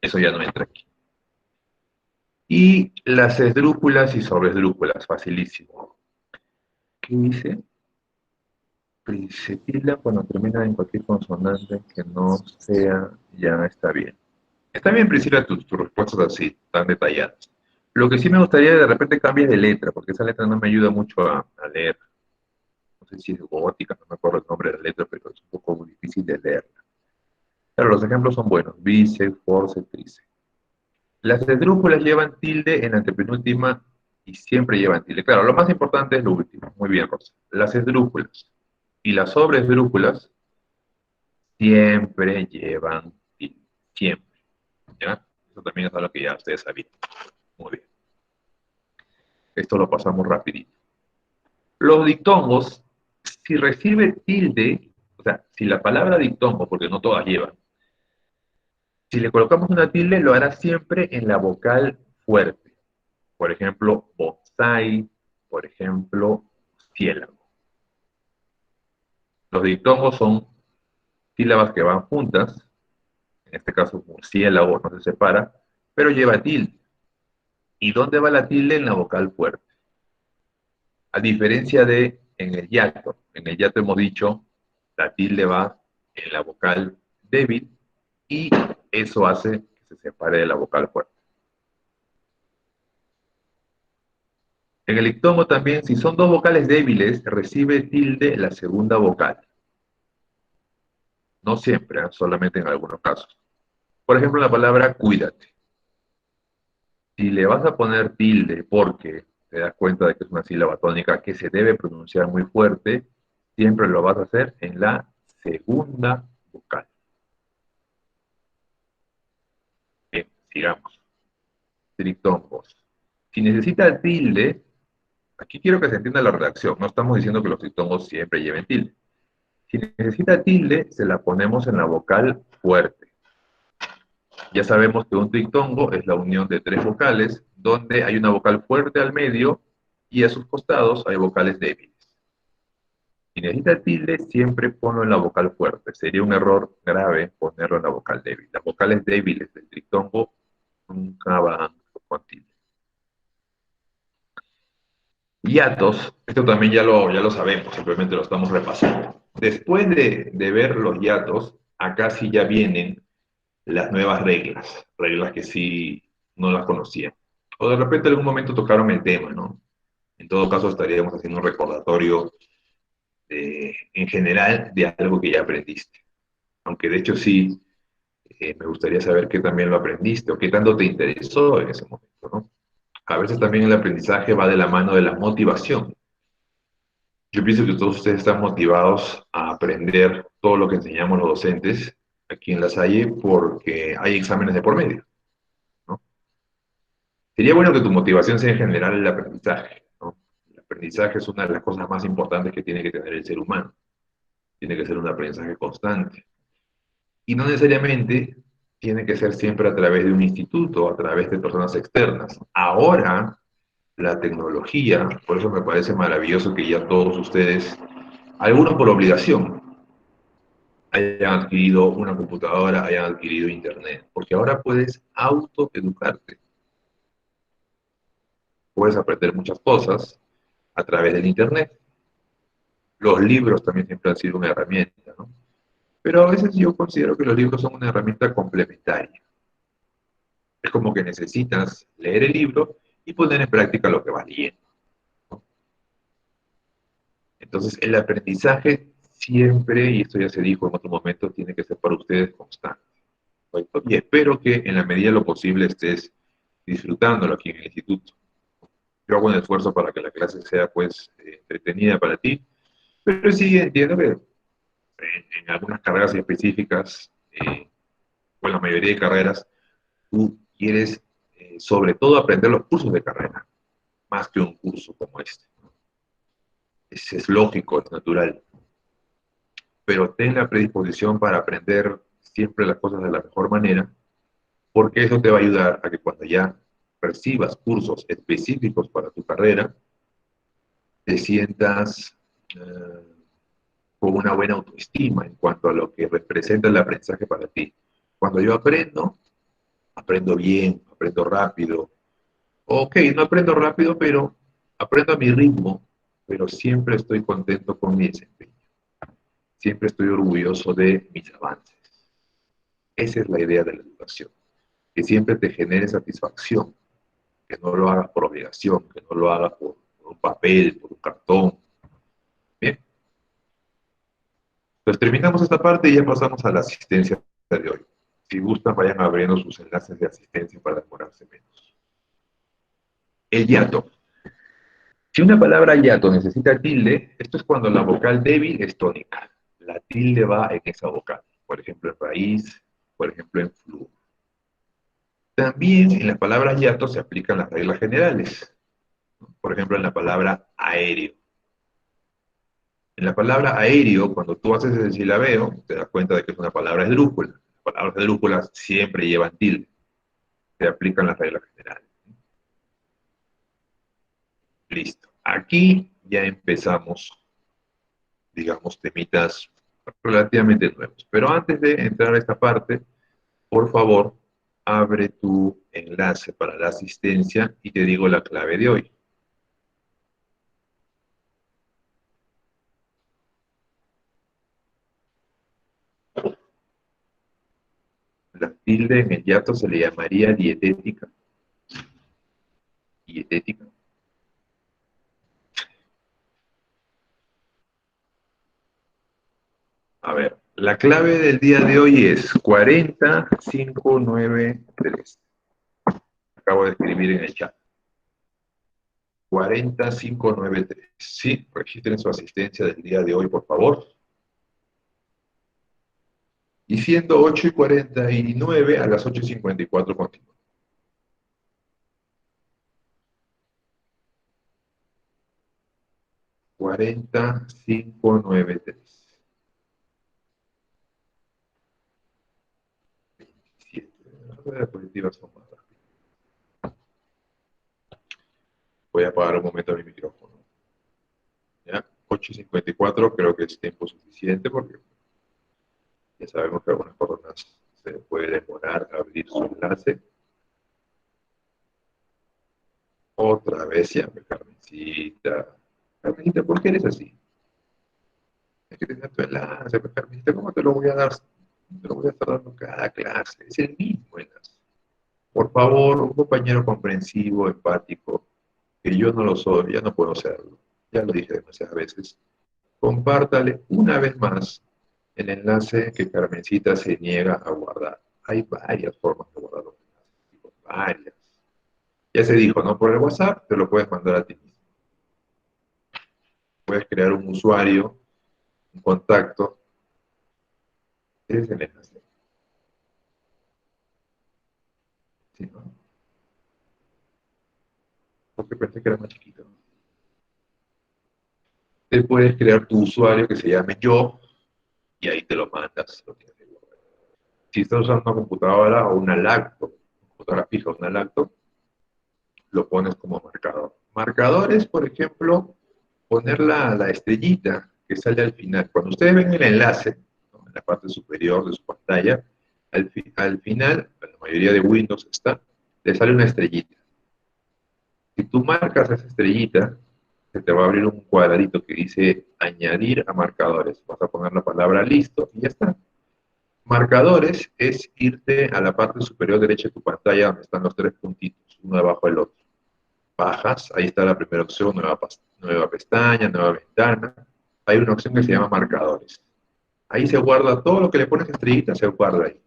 Eso ya no entra aquí. Y las esdrújulas y sobresdrújulas, facilísimo. ¿Qué dice? Se tilda cuando termina en cualquier consonante que no sea, ya está bien. Está bien, Priscila, tus respuestas así, tan detalladas. Lo que sí me gustaría de repente cambies de letra, porque esa letra no me ayuda mucho a leer. No sé si es gótica, no me acuerdo el nombre de la letra, pero es un poco muy difícil de leer. Pero los ejemplos son buenos. Bice, force, trice. Las esdrújulas llevan tilde en la antepenúltima y siempre llevan tilde. Claro, lo más importante es lo último. Muy bien, Rosa. Las esdrújulas y las sobresdrújulas siempre llevan tilde. Siempre. ¿Ya? Eso también es algo que ya ustedes sabían. Muy bien. Esto lo pasamos rapidito. Los dictongos, si recibe tilde, o sea, si la palabra dictongo, porque no todas llevan, si le colocamos una tilde, lo hará siempre en la vocal fuerte. Por ejemplo, bonsai, por ejemplo, ciélago. Los dictongos son sílabas que van juntas, en este caso murciélago no se separa, pero lleva tilde. ¿Y dónde va la tilde? En la vocal fuerte. A diferencia de en el hiato hemos dicho, la tilde va en la vocal débil y eso hace que se separe de la vocal fuerte. En el dictongo también, si son dos vocales débiles, recibe tilde la segunda vocal. No siempre, solamente en algunos casos. Por ejemplo, la palabra cuídate. Si le vas a poner tilde porque te das cuenta de que es una sílaba tónica que se debe pronunciar muy fuerte, siempre lo vas a hacer en la segunda vocal. Bien, sigamos. Trictongos. Si necesita tilde, aquí quiero que se entienda la redacción. No estamos diciendo que los trictongos siempre lleven tilde. Si necesita tilde, se la ponemos en la vocal fuerte. Ya sabemos que un trictongo es la unión de tres vocales, donde hay una vocal fuerte al medio y a sus costados hay vocales débiles. Si necesita tilde, siempre ponlo en la vocal fuerte. Sería un error grave ponerlo en la vocal débil. Las vocales débiles del trictongo nunca van con tilde. Hiatos, esto también ya lo sabemos, simplemente lo estamos repasando. Después de ver los hiatos, acá sí ya vienen las nuevas reglas, reglas que sí no las conocían. O de repente en algún momento tocaron el tema, ¿no? En todo caso, estaríamos haciendo un recordatorio en general de algo que ya aprendiste. Aunque de hecho sí, me gustaría saber qué también lo aprendiste o qué tanto te interesó en ese momento, ¿no? A veces también el aprendizaje va de la mano de la motivación. Yo pienso que todos ustedes están motivados a aprender todo lo que enseñamos los docentes aquí en La Salle porque hay exámenes de por medio, ¿no? Sería bueno que tu motivación sea en general el aprendizaje, ¿no? El aprendizaje es una de las cosas más importantes que tiene que tener el ser humano. Tiene que ser un aprendizaje constante. Y no necesariamente tiene que ser siempre a través de un instituto, a través de personas externas. Ahora, la tecnología, por eso me parece maravilloso que ya todos ustedes, algunos por obligación, hayan adquirido una computadora, hayan adquirido internet, porque ahora puedes autoeducarte, puedes aprender muchas cosas a través del internet. Los libros también siempre han sido una herramienta, ¿no? Pero a veces yo considero que los libros son una herramienta complementaria. Es como que necesitas leer el libro y poner en práctica lo que vas leyendo. Entonces, el aprendizaje siempre, y esto ya se dijo en otro momento, tiene que ser para ustedes constante. ¿Correcto? Y espero que en la medida de lo posible estés disfrutándolo aquí en el instituto. Yo hago un esfuerzo para que la clase sea, pues, entretenida para ti, pero sí entiendo que en algunas carreras específicas, o en la mayoría de carreras, tú quieres sobre todo aprender los cursos de carrera, más que un curso como este. Es lógico, es natural, pero ten la predisposición para aprender siempre las cosas de la mejor manera, porque eso te va a ayudar a que cuando ya recibas cursos específicos para tu carrera, te sientas con una buena autoestima en cuanto a lo que representa el aprendizaje para ti. Cuando yo aprendo, aprendo bien, aprendo rápido. Ok, no aprendo rápido, pero aprendo a mi ritmo, pero siempre estoy contento con mi desempeño. Siempre estoy orgulloso de mis avances. Esa es la idea de la educación, que siempre te genere satisfacción, que no lo hagas por obligación, que no lo hagas por un papel, por un cartón. Bien, pues terminamos esta parte y ya pasamos a la asistencia de hoy. Si gustan, vayan abriendo sus enlaces de asistencia para demorarse menos. El hiato. Si una palabra hiato necesita tilde, esto es cuando la vocal débil es tónica. La tilde va en esa vocal. Por ejemplo, en raíz, por ejemplo, en flujo. También en las palabras hiato se aplican las reglas generales. Por ejemplo, en la palabra aéreo. En la palabra aéreo, cuando tú haces el silabeo, te das cuenta de que es una palabra esdrújula. Las palabras esdrújulas siempre llevan tilde. Se aplican las reglas generales. Listo. Aquí ya empezamos, digamos, temitas relativamente nuevos. Pero antes de entrar a esta parte, por favor, abre tu enlace para la asistencia y te digo la clave de hoy. La tilde en el hiato se le llamaría dietética. Dietética. A ver, la clave del día de hoy es 40593. Acabo de escribir en el chat. 40593. Sí, registren su asistencia del día de hoy, por favor. Y siendo 8:49, a las 8:54 continúa. 40593. 27. Las diapositivas son más rápidas. Voy a apagar un momento mi micrófono. ¿Ya? 8:54 creo que es tiempo suficiente porque ya sabemos que algunas personas se puede demorar a abrir su enlace. Otra vez siempre, Carmencita. Carmencita, ¿por qué eres así? Es que tener tu enlace, pues, Carmencita, ¿cómo te lo voy a dar? Te lo voy a estar dando cada clase. Es el mismo enlace. Por favor, un compañero comprensivo, empático, que yo no lo soy, ya no puedo serlo. Ya lo dije demasiadas veces. Compártale una vez más el enlace que Carmencita se niega a guardar. Hay varias formas de guardar los enlaces, varias. Ya se dijo, ¿no? Por el WhatsApp te lo puedes mandar a ti mismo. Puedes crear un usuario, un contacto. Ese es el enlace. ¿Sí, no? Porque pensé que era más chiquito. Te puedes crear tu usuario que se llame yo y ahí te lo mandas. Lo tienes que guardar. Si estás usando una computadora o una laptop, computadora fija o una laptop, lo pones como marcador. Marcadores, por ejemplo, poner la estrellita que sale al final. Cuando ustedes ven el enlace, ¿no? En la parte superior de su pantalla, al final, en la mayoría de Windows está, le sale una estrellita. Si tú marcas esa estrellita, se te va a abrir un cuadradito que dice añadir a marcadores. Vas a poner la palabra listo y ya está. Marcadores es irte a la parte superior derecha de tu pantalla donde están los tres puntitos, uno debajo del otro. Bajas, ahí está la primera opción, nueva pestaña, nueva ventana. Hay una opción que se llama marcadores. Ahí se guarda todo lo que le pones estrellita, se guarda ahí.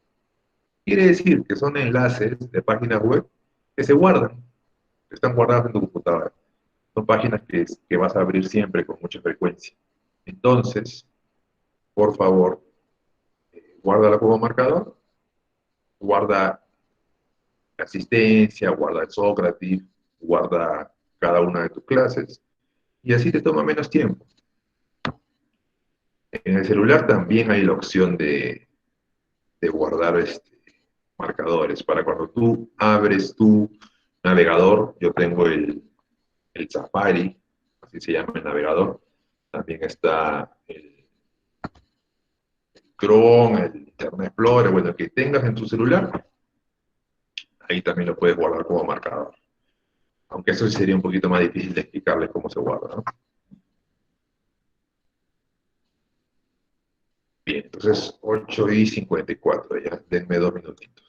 Quiere decir que son enlaces de páginas web que se guardan, que están guardadas en tu computadora. Son páginas que vas a abrir siempre con mucha frecuencia. Entonces, por favor, guárdala como marcador, guarda la asistencia, guarda el Sócrates, guarda cada una de tus clases, y así te toma menos tiempo. En el celular también hay la opción de guardar marcadores. Para cuando tú abres tu navegador, yo tengo el Safari, así se llama el navegador. También está el Chrome, el Internet Explorer, bueno, el que tengas en tu celular, ahí también lo puedes guardar como marcador. Aunque eso sí sería un poquito más difícil de explicarles cómo se guarda, ¿no? Bien, entonces 8:54 ya, denme 2 minutitos.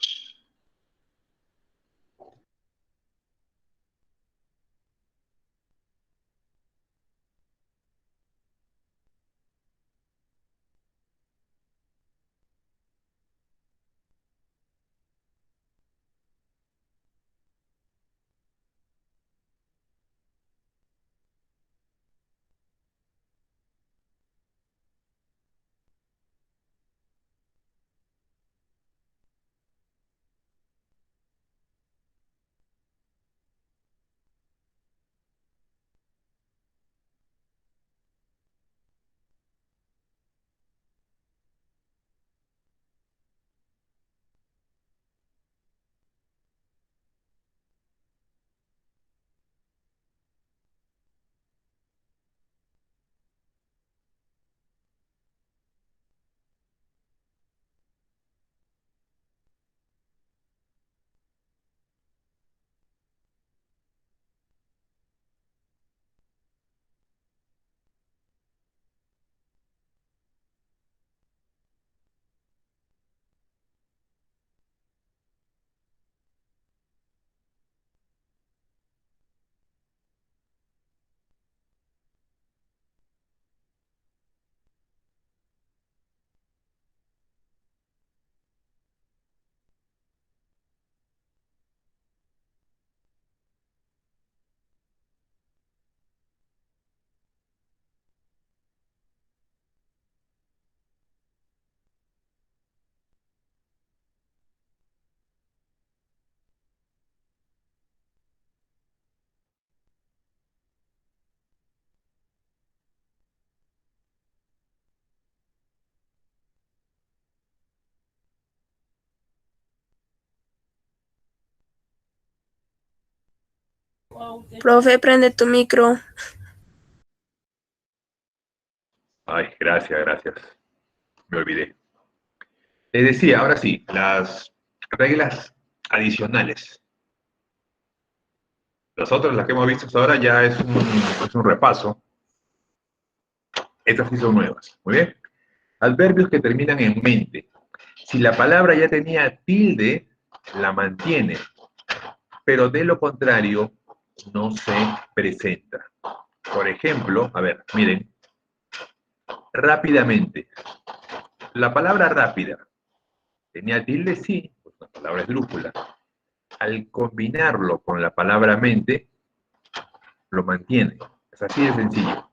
Profe, prende tu micro. Ay, gracias, gracias. Me olvidé. Les decía, ahora sí, las reglas adicionales. Las otras, las que hemos visto hasta ahora, ya es un repaso. Estas sí son nuevas. Muy bien. Adverbios que terminan en mente. Si la palabra ya tenía tilde, la mantiene. Pero de lo contrario, no se presenta. Por ejemplo, a ver, miren, rápidamente. La palabra rápida, ¿tenía tilde? Sí, pues la palabra es drújula. Al combinarlo con la palabra mente, lo mantiene. Es así de sencillo.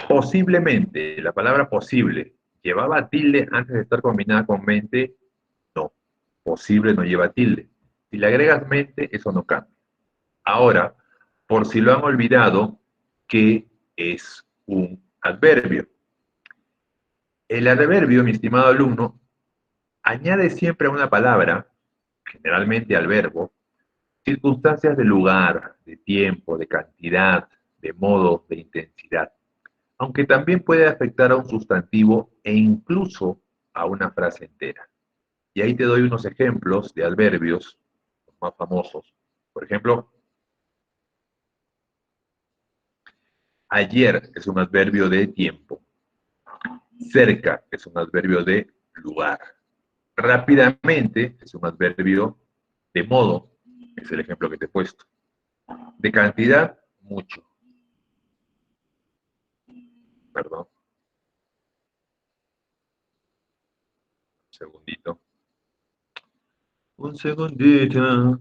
Posiblemente, la palabra posible, ¿llevaba tilde antes de estar combinada con mente? No. Posible no lleva tilde. Si le agregas mente, eso no cambia. Ahora, por si lo han olvidado, ¿qué es un adverbio? El adverbio, mi estimado alumno, añade siempre a una palabra, generalmente al verbo, circunstancias de lugar, de tiempo, de cantidad, de modo, de intensidad, aunque también puede afectar a un sustantivo e incluso a una frase entera. Y ahí te doy unos ejemplos de adverbios los más famosos. Por ejemplo, ayer es un adverbio de tiempo. Cerca es un adverbio de lugar. Rápidamente es un adverbio de modo, es el ejemplo que te he puesto. De cantidad, mucho. Perdón, un segundito. Un segundito.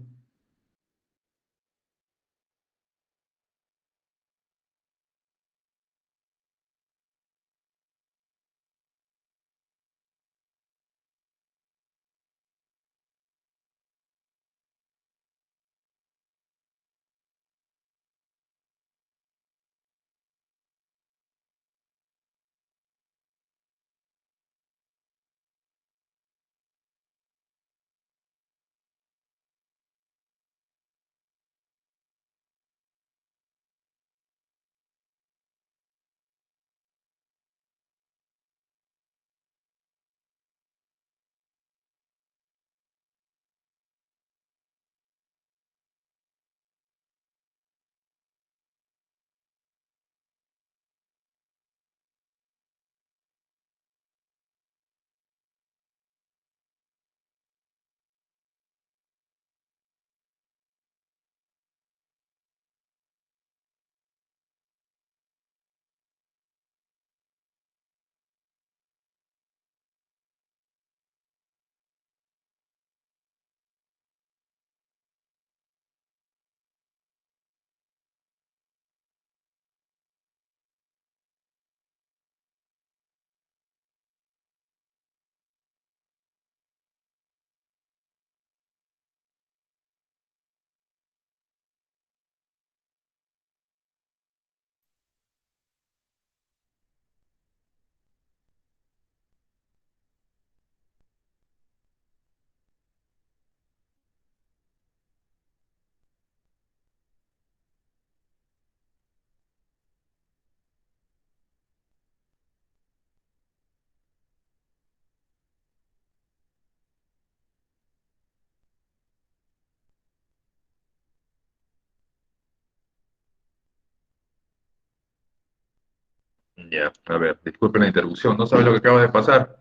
Ya, a ver, disculpen la interrupción. No sabe lo que acaba de pasar.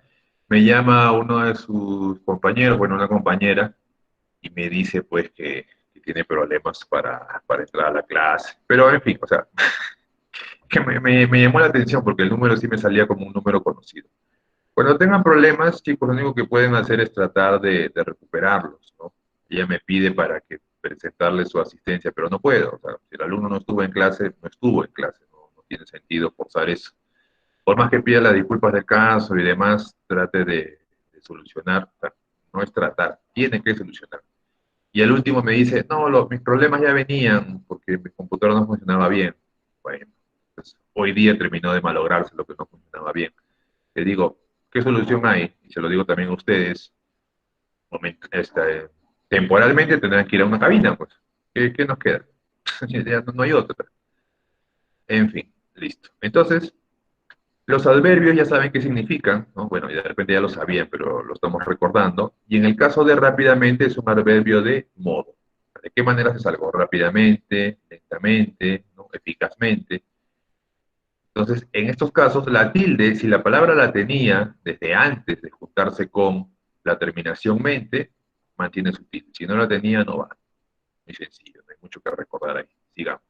Me llama uno de sus compañeros, bueno, una compañera, y me dice pues que tiene problemas para entrar a la clase. Pero en fin, o sea, que me llamó la atención porque el número sí me salía como un número conocido. Cuando tengan problemas, chicos, lo único que pueden hacer es tratar de recuperarlos, ¿no? Ella me pide para que presentarle su asistencia, pero no puedo. O sea, si el alumno no estuvo en clase, no estuvo en clase. No tiene sentido forzar eso. Por más que pida las disculpas del caso y demás, trate de solucionar. O sea, no es tratar, tiene que solucionar. Y el último me dice, no, mis problemas ya venían porque mi computadora no funcionaba bien. Bueno, pues hoy día terminó de malograrse lo que no funcionaba bien. Le digo, ¿qué solución hay? Y se lo digo también a ustedes, temporalmente tendrán que ir a una cabina, pues. ¿Qué nos queda? Ya no hay otra. En fin, listo. Entonces, los adverbios ya saben qué significan, ¿no? Bueno, de repente ya lo sabían, pero lo estamos recordando. Y en el caso de rápidamente es un adverbio de modo. ¿De qué manera se algo? Rápidamente, lentamente, ¿no? Eficazmente. Entonces, en estos casos, la tilde, si la palabra la tenía desde antes de juntarse con la terminación mente, mantiene su tilde. Si no la tenía, no va. Muy sencillo, no hay mucho que recordar ahí. Sigamos.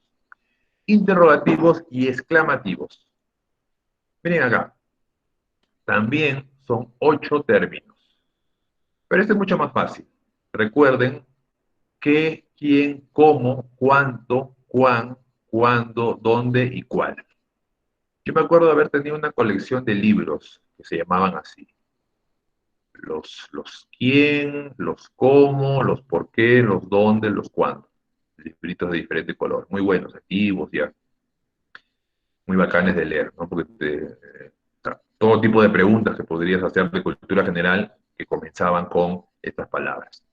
Interrogativos y exclamativos. Miren acá. También son 8 términos. Pero este es mucho más fácil. Recuerden qué, quién, cómo, cuánto, cuán, cuándo, dónde y cuál. Yo me acuerdo de haber tenido una colección de libros que se llamaban así. Los quién, los cómo, los por qué, los dónde, los cuándo. Libritos de diferente color. Muy buenos, activos, ya. Muy bacanes de leer, ¿no? Porque o sea, todo tipo de preguntas que podrías hacer de cultura general que comenzaban con estas palabras.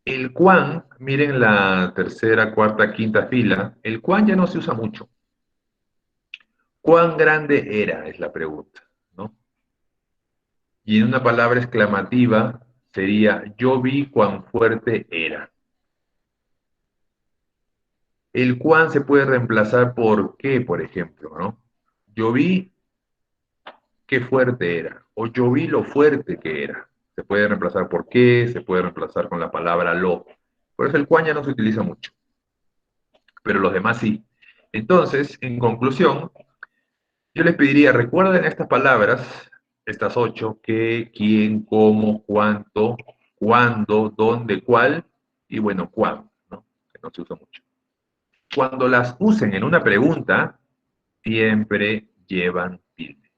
El cuán, miren la tercera, cuarta, quinta fila, el cuán ya no se usa mucho. ¿Cuán grande era? Es la pregunta, ¿no? Y en una palabra exclamativa sería, yo vi cuán fuerte era. El cuán se puede reemplazar por qué, por ejemplo, ¿no? Yo vi qué fuerte era, o yo vi lo fuerte que era. Se puede reemplazar por qué, se puede reemplazar con la palabra lo. Por eso el cuán ya no se utiliza mucho, pero los demás sí. Entonces, en conclusión, yo les pediría, recuerden estas palabras, estas 8, qué, quién, cómo, cuánto, cuándo, dónde, cuál, y bueno, cuándo, ¿no? Que no se usa mucho. Cuando las usen en una pregunta, siempre llevan tilde.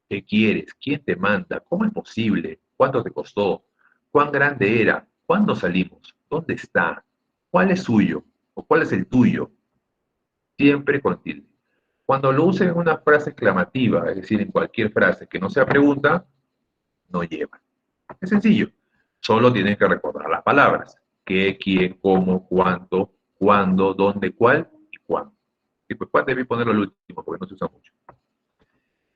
¿Qué quieres? ¿Quién te manda? ¿Cómo es posible? ¿Cuánto te costó? ¿Cuán grande era? ¿Cuándo salimos? ¿Dónde está? ¿Cuál es suyo? ¿O cuál es el tuyo? Siempre con tilde. Cuando lo usen en una frase exclamativa, es decir, en cualquier frase que no sea pregunta, no lleva. Es sencillo. Solo tienen que recordar las palabras. ¿Qué, quién, cómo, cuánto, cuándo, dónde, cuál y cuándo. Y pues cuál debí ponerlo al último porque no se usa mucho.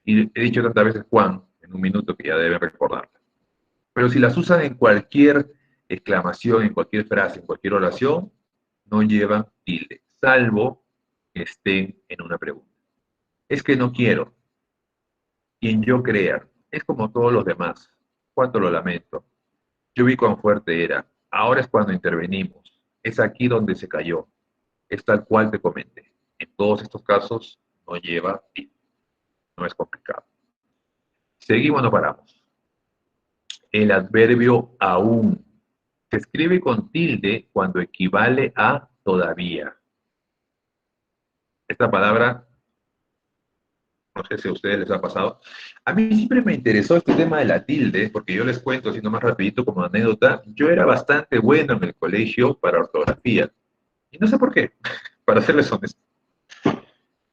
Y he dicho tantas veces cuán en un minuto que ya deben recordarla. Pero si las usan en cualquier exclamación, en cualquier frase, en cualquier oración, no llevan tilde, salvo que estén en una pregunta. Es que no quiero. Quien yo crea. Es como todos los demás. Cuánto lo lamento. Yo vi cuán fuerte era. Ahora es cuando intervenimos. Es aquí donde se cayó. Es tal cual te comenté. En todos estos casos no lleva tilde. No es complicado. Seguimos, no paramos. El adverbio aún se escribe con tilde cuando equivale a todavía. Esta palabra, no sé si a ustedes les ha pasado. A mí siempre me interesó este tema de la tilde, porque yo les cuento, así nomás rapidito como anécdota, yo era bastante bueno en el colegio para ortografía. Y no sé por qué, para serles honesto.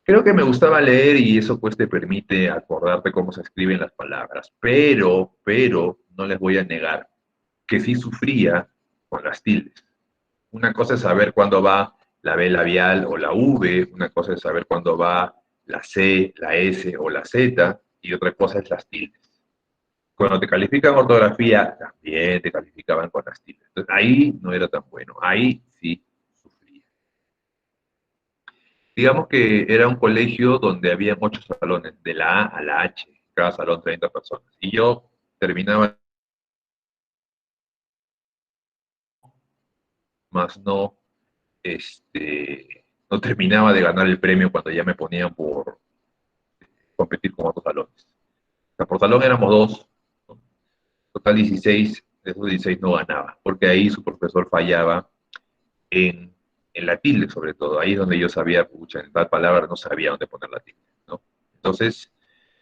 Creo que me gustaba leer y eso pues te permite acordarte cómo se escriben las palabras. Pero, no les voy a negar que sí sufría con las tildes. Una cosa es saber cuándo va la B labial o la V, una cosa es saber cuándo va la C, la S o la Z, y otra cosa es las tildes. Cuando te califican ortografía, también te calificaban con las tildes. Entonces, ahí no era tan bueno, ahí sí sufría. Digamos que era un colegio donde había 8 salones, de la A a la H, cada salón 30 personas. Y yo terminaba, más no, no terminaba de ganar el premio cuando ya me ponían por competir con otros salones. O sea, por salón éramos 2, ¿no? Total 16, de esos 16 no ganaba, porque ahí su profesor fallaba en la tilde, sobre todo. Ahí es donde yo sabía, pucha, en tal palabra no sabía dónde poner la tilde, ¿no? Entonces,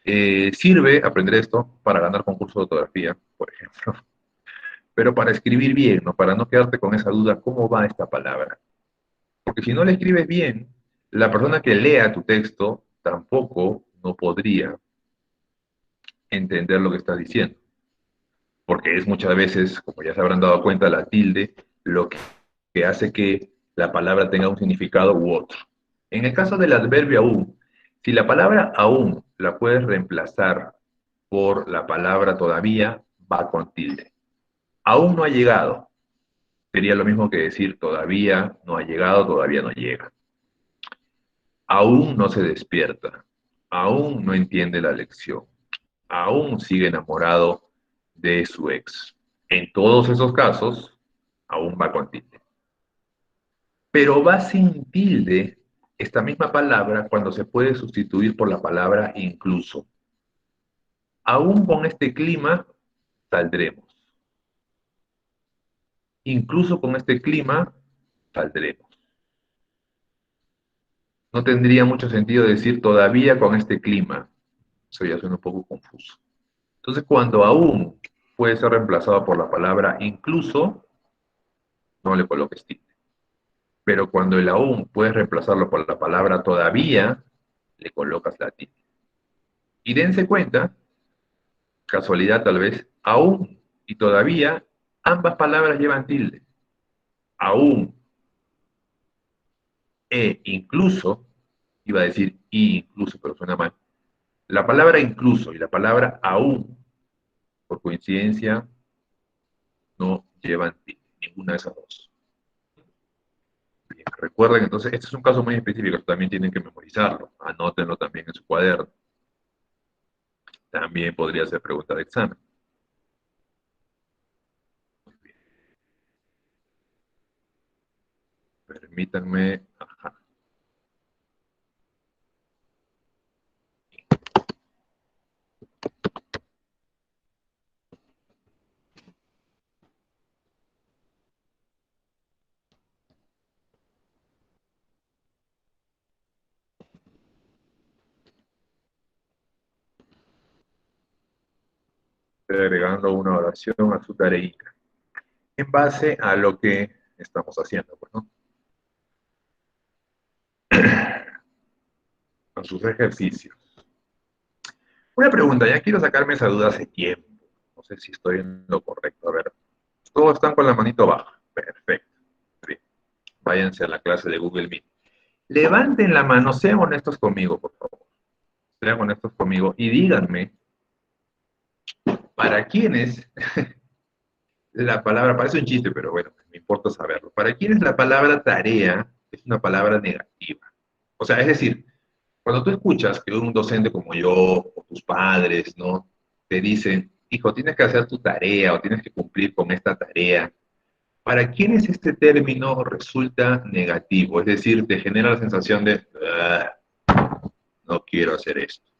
sirve aprender esto para ganar concursos de ortografía, por ejemplo, pero para escribir bien, ¿no? Para no quedarte con esa duda, ¿cómo va esta palabra? Porque si no la escribes bien, la persona que lea tu texto tampoco no podría entender lo que estás diciendo. Porque es muchas veces, como ya se habrán dado cuenta, la tilde lo que hace que la palabra tenga un significado u otro. En el caso del adverbio aún, si la palabra aún la puedes reemplazar por la palabra todavía, va con tilde. Aún no ha llegado. Sería lo mismo que decir todavía no ha llegado, todavía no llega. Aún no se despierta. Aún no entiende la lección. Aún sigue enamorado de su ex. En todos esos casos, aún va con tilde. Pero va sin tilde esta misma palabra cuando se puede sustituir por la palabra incluso. Aún con este clima, saldremos. Incluso con este clima, saldremos. No tendría mucho sentido decir todavía con este clima. Eso ya suena un poco confuso. Entonces, cuando aún puede ser reemplazado por la palabra incluso, no le coloques tilde. Pero cuando el aún puedes reemplazarlo por la palabra todavía, le colocas la tilde. Y dense cuenta, casualidad tal vez, aún y todavía, ambas palabras llevan tilde. Aún e incluso, iba a decir y incluso, pero suena mal. La palabra incluso y la palabra aún, por coincidencia, no llevan tilde, ninguna de esas dos. Bien, recuerden, entonces, este es un caso muy específico, también tienen que memorizarlo, anótenlo también en su cuaderno. También podría ser pregunta de examen. Permítanme, ajá. Estoy agregando una oración a su tareita, en base a lo que estamos haciendo, pues, ¿no? Con sus ejercicios. Una pregunta, ya quiero sacarme esa duda hace tiempo. No sé si estoy en lo correcto. A ver, todos están con la manito baja. Perfecto. Bien. Váyanse a la clase de Google Meet. Levanten la mano, sean honestos conmigo, por favor. Sean honestos conmigo y díganme, ¿para quiénes la palabra, parece un chiste, pero bueno, me importa saberlo. ¿Para quiénes la palabra tarea es una palabra negativa? O sea, es decir, cuando tú escuchas que un docente como yo o tus padres, ¿no? Te dicen, hijo, tienes que hacer tu tarea o tienes que cumplir con esta tarea. ¿Para quiénes este término resulta negativo? Es decir, te genera la sensación de, no quiero hacer esto.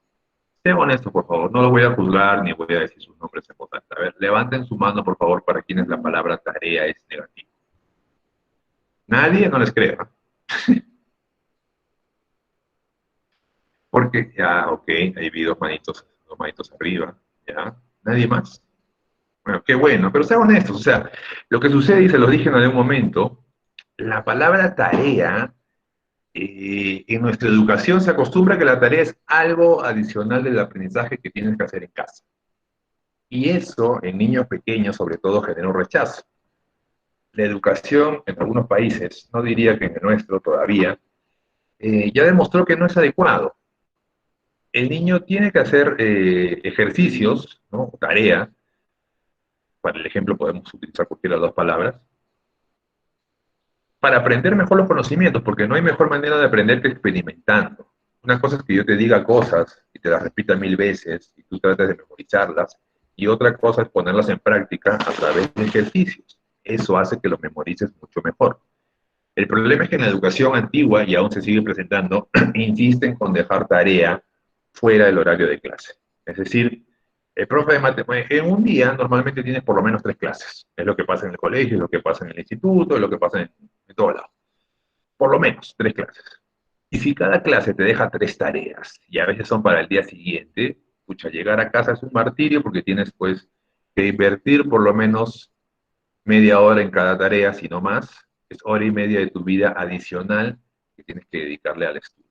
Sean honestos, por favor. No los voy a juzgar ni voy a decir sus nombres en voz alta. A ver, levanten su mano, por favor, para quienes la palabra tarea es negativa. Nadie, no les creo. Porque, ya, ok, ahí vi dos manitos arriba, ya. Nadie más. Bueno, qué bueno, pero sean honestos, o sea, lo que sucede, y se lo dije en algún momento, la palabra tarea, en nuestra educación se acostumbra que la tarea es algo adicional del aprendizaje que tienes que hacer en casa. Y eso, en niños pequeños, sobre todo, genera un rechazo. La educación en algunos países, no diría que en el nuestro todavía, ya demostró que no es adecuado. El niño tiene que hacer ejercicios, ¿no? Tarea, para el ejemplo podemos utilizar cualquiera de las dos palabras, para aprender mejor los conocimientos, porque no hay mejor manera de aprender que experimentando. Una cosa es que yo te diga cosas y te las repita 1000 veces y tú trates de memorizarlas, y otra cosa es ponerlas en práctica a través de ejercicios. Eso hace que lo memorices mucho mejor. El problema es que en la educación antigua, y aún se sigue presentando, insisten con dejar tarea fuera del horario de clase. Es decir, el profe de matemáticas, en un día normalmente tienes por lo menos 3 clases. Es lo que pasa en el colegio, es lo que pasa en el instituto, es lo que pasa en todo lado. Por lo menos 3 clases. Y si cada clase te deja 3 tareas, y a veces son para el día siguiente, pucha, llegar a casa es un martirio porque tienes pues que invertir por lo menos media hora en cada tarea, si no más, es hora y media de tu vida adicional que tienes que dedicarle al estudio.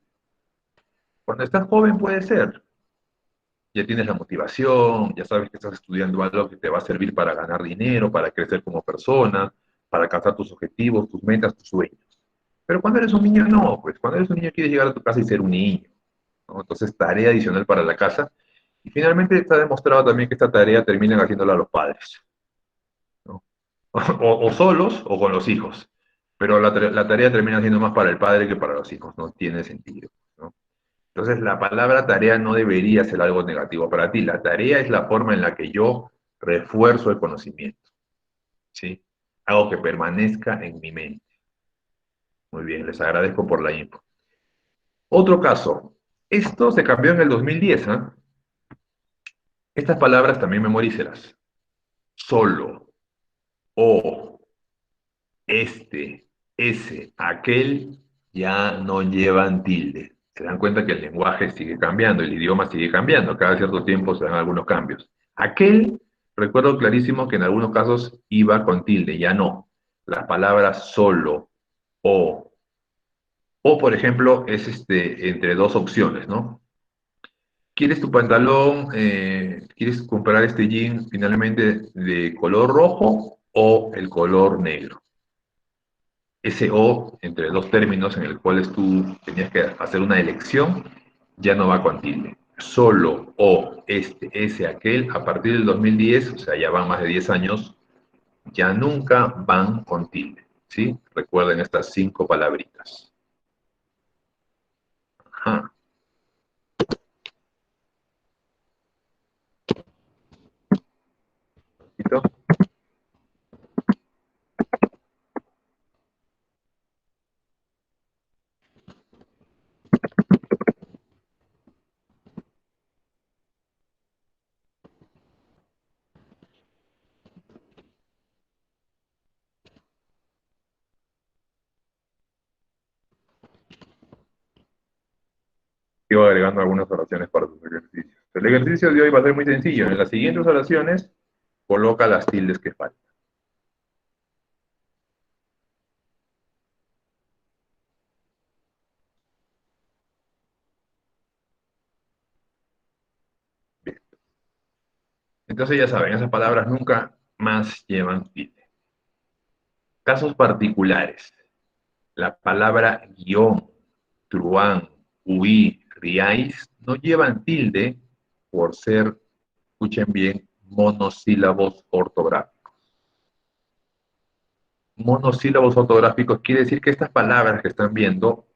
Cuando estás joven puede ser, ya tienes la motivación, ya sabes que estás estudiando algo que te va a servir para ganar dinero, para crecer como persona, para alcanzar tus objetivos, tus metas, tus sueños. Pero cuando eres un niño, no, pues cuando eres un niño quieres llegar a tu casa y ser un niño, ¿no? Entonces, tarea adicional para la casa. Y finalmente está demostrado también que esta tarea terminan haciéndola los padres, ¿no? O solos o con los hijos. Pero la tarea termina siendo más para el padre que para los hijos, no tiene sentido, ¿no? Entonces, la palabra tarea no debería ser algo negativo para ti. La tarea es la forma en la que yo refuerzo el conocimiento, ¿sí? Hago que permanezca en mi mente. Muy bien, les agradezco por la info. Otro caso. Esto se cambió en el 2010, ¿ah? Estas palabras también memorícelas. Solo, o, este, ese, aquel, ya no llevan tilde. Se dan cuenta que el lenguaje sigue cambiando, el idioma sigue cambiando, cada cierto tiempo se dan algunos cambios. Aquel, recuerdo clarísimo que en algunos casos iba con tilde, ya no. Las palabras solo, o por ejemplo, es entre dos opciones, ¿no? ¿Quieres tu pantalón, quieres comprar este jean finalmente de color rojo o el color negro? Ese o entre dos términos en el cuales tú tenías que hacer una elección, ya no va con tilde. Solo o este, ese, aquel, a partir del 2010, o sea, ya van más de 10 años, ya nunca van con tilde. ¿Sí? Recuerden estas 5 palabritas. Ajá. ¿Listo? Sigo agregando algunas oraciones para tus ejercicios. El ejercicio de hoy va a ser muy sencillo. En las siguientes oraciones, coloca las tildes que faltan. Bien. Entonces ya saben, esas palabras nunca más llevan tilde. Casos particulares. La palabra guión, truán, huí, riáis, no llevan tilde por ser, escuchen bien, monosílabos ortográficos. Monosílabos ortográficos quiere decir que estas palabras que están viendo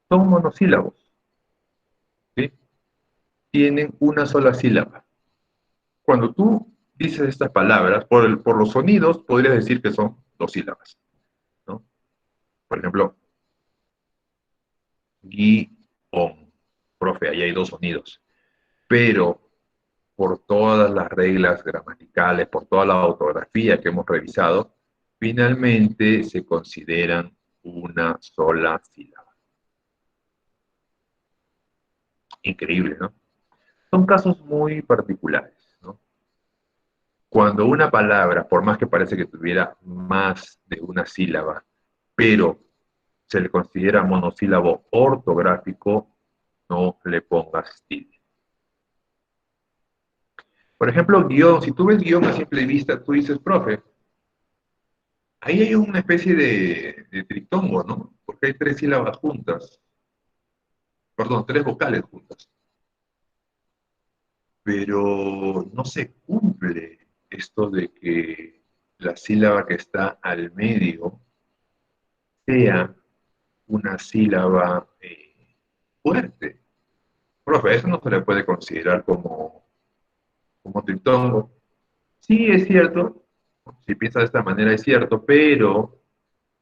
son monosílabos, ¿sí? Tienen una sola sílaba. Cuando tú dices estas palabras, por los sonidos, podrías decir que son dos sílabas, ¿no? Por ejemplo, guión. Profe, ahí hay dos sonidos. Pero por todas las reglas gramaticales, por toda la ortografía que hemos revisado, finalmente se consideran una sola sílaba. Increíble, ¿no? Son casos muy particulares, ¿no? Cuando una palabra, por más que parece que tuviera más de una sílaba, pero se le considera monosílabo ortográfico, no le pongas tilde. Por ejemplo, guión, si tú ves guión a simple vista, tú dices, profe, ahí hay una especie de trictongo, ¿no? Porque hay tres sílabas juntas, perdón, tres vocales juntas. Pero no se cumple esto de que la sílaba que está al medio sea una sílaba fuerte. Profe, eso no se le puede considerar como trictongo. Sí, es cierto, si piensas de esta manera es cierto, pero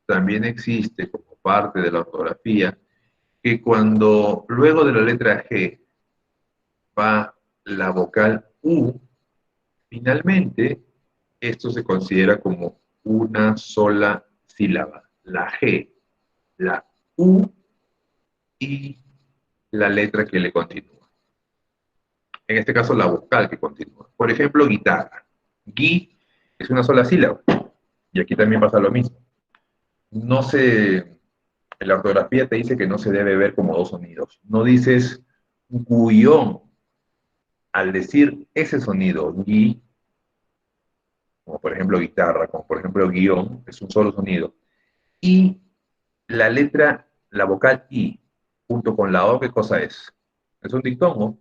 también existe como parte de la ortografía que cuando luego de la letra G va la vocal U, finalmente esto se considera como una sola sílaba. La G, la U y la letra que le continúa. En este caso la vocal que continúa. Por ejemplo, guitarra. Gui es una sola sílaba. Y aquí también pasa lo mismo. No se, en la ortografía te dice que no se debe ver como dos sonidos. No dices guión. Al decir ese sonido, gui, como por ejemplo guitarra, como por ejemplo guión, es un solo sonido. Y la letra, la vocal I, junto con la O, ¿qué cosa es? Es un dictongo,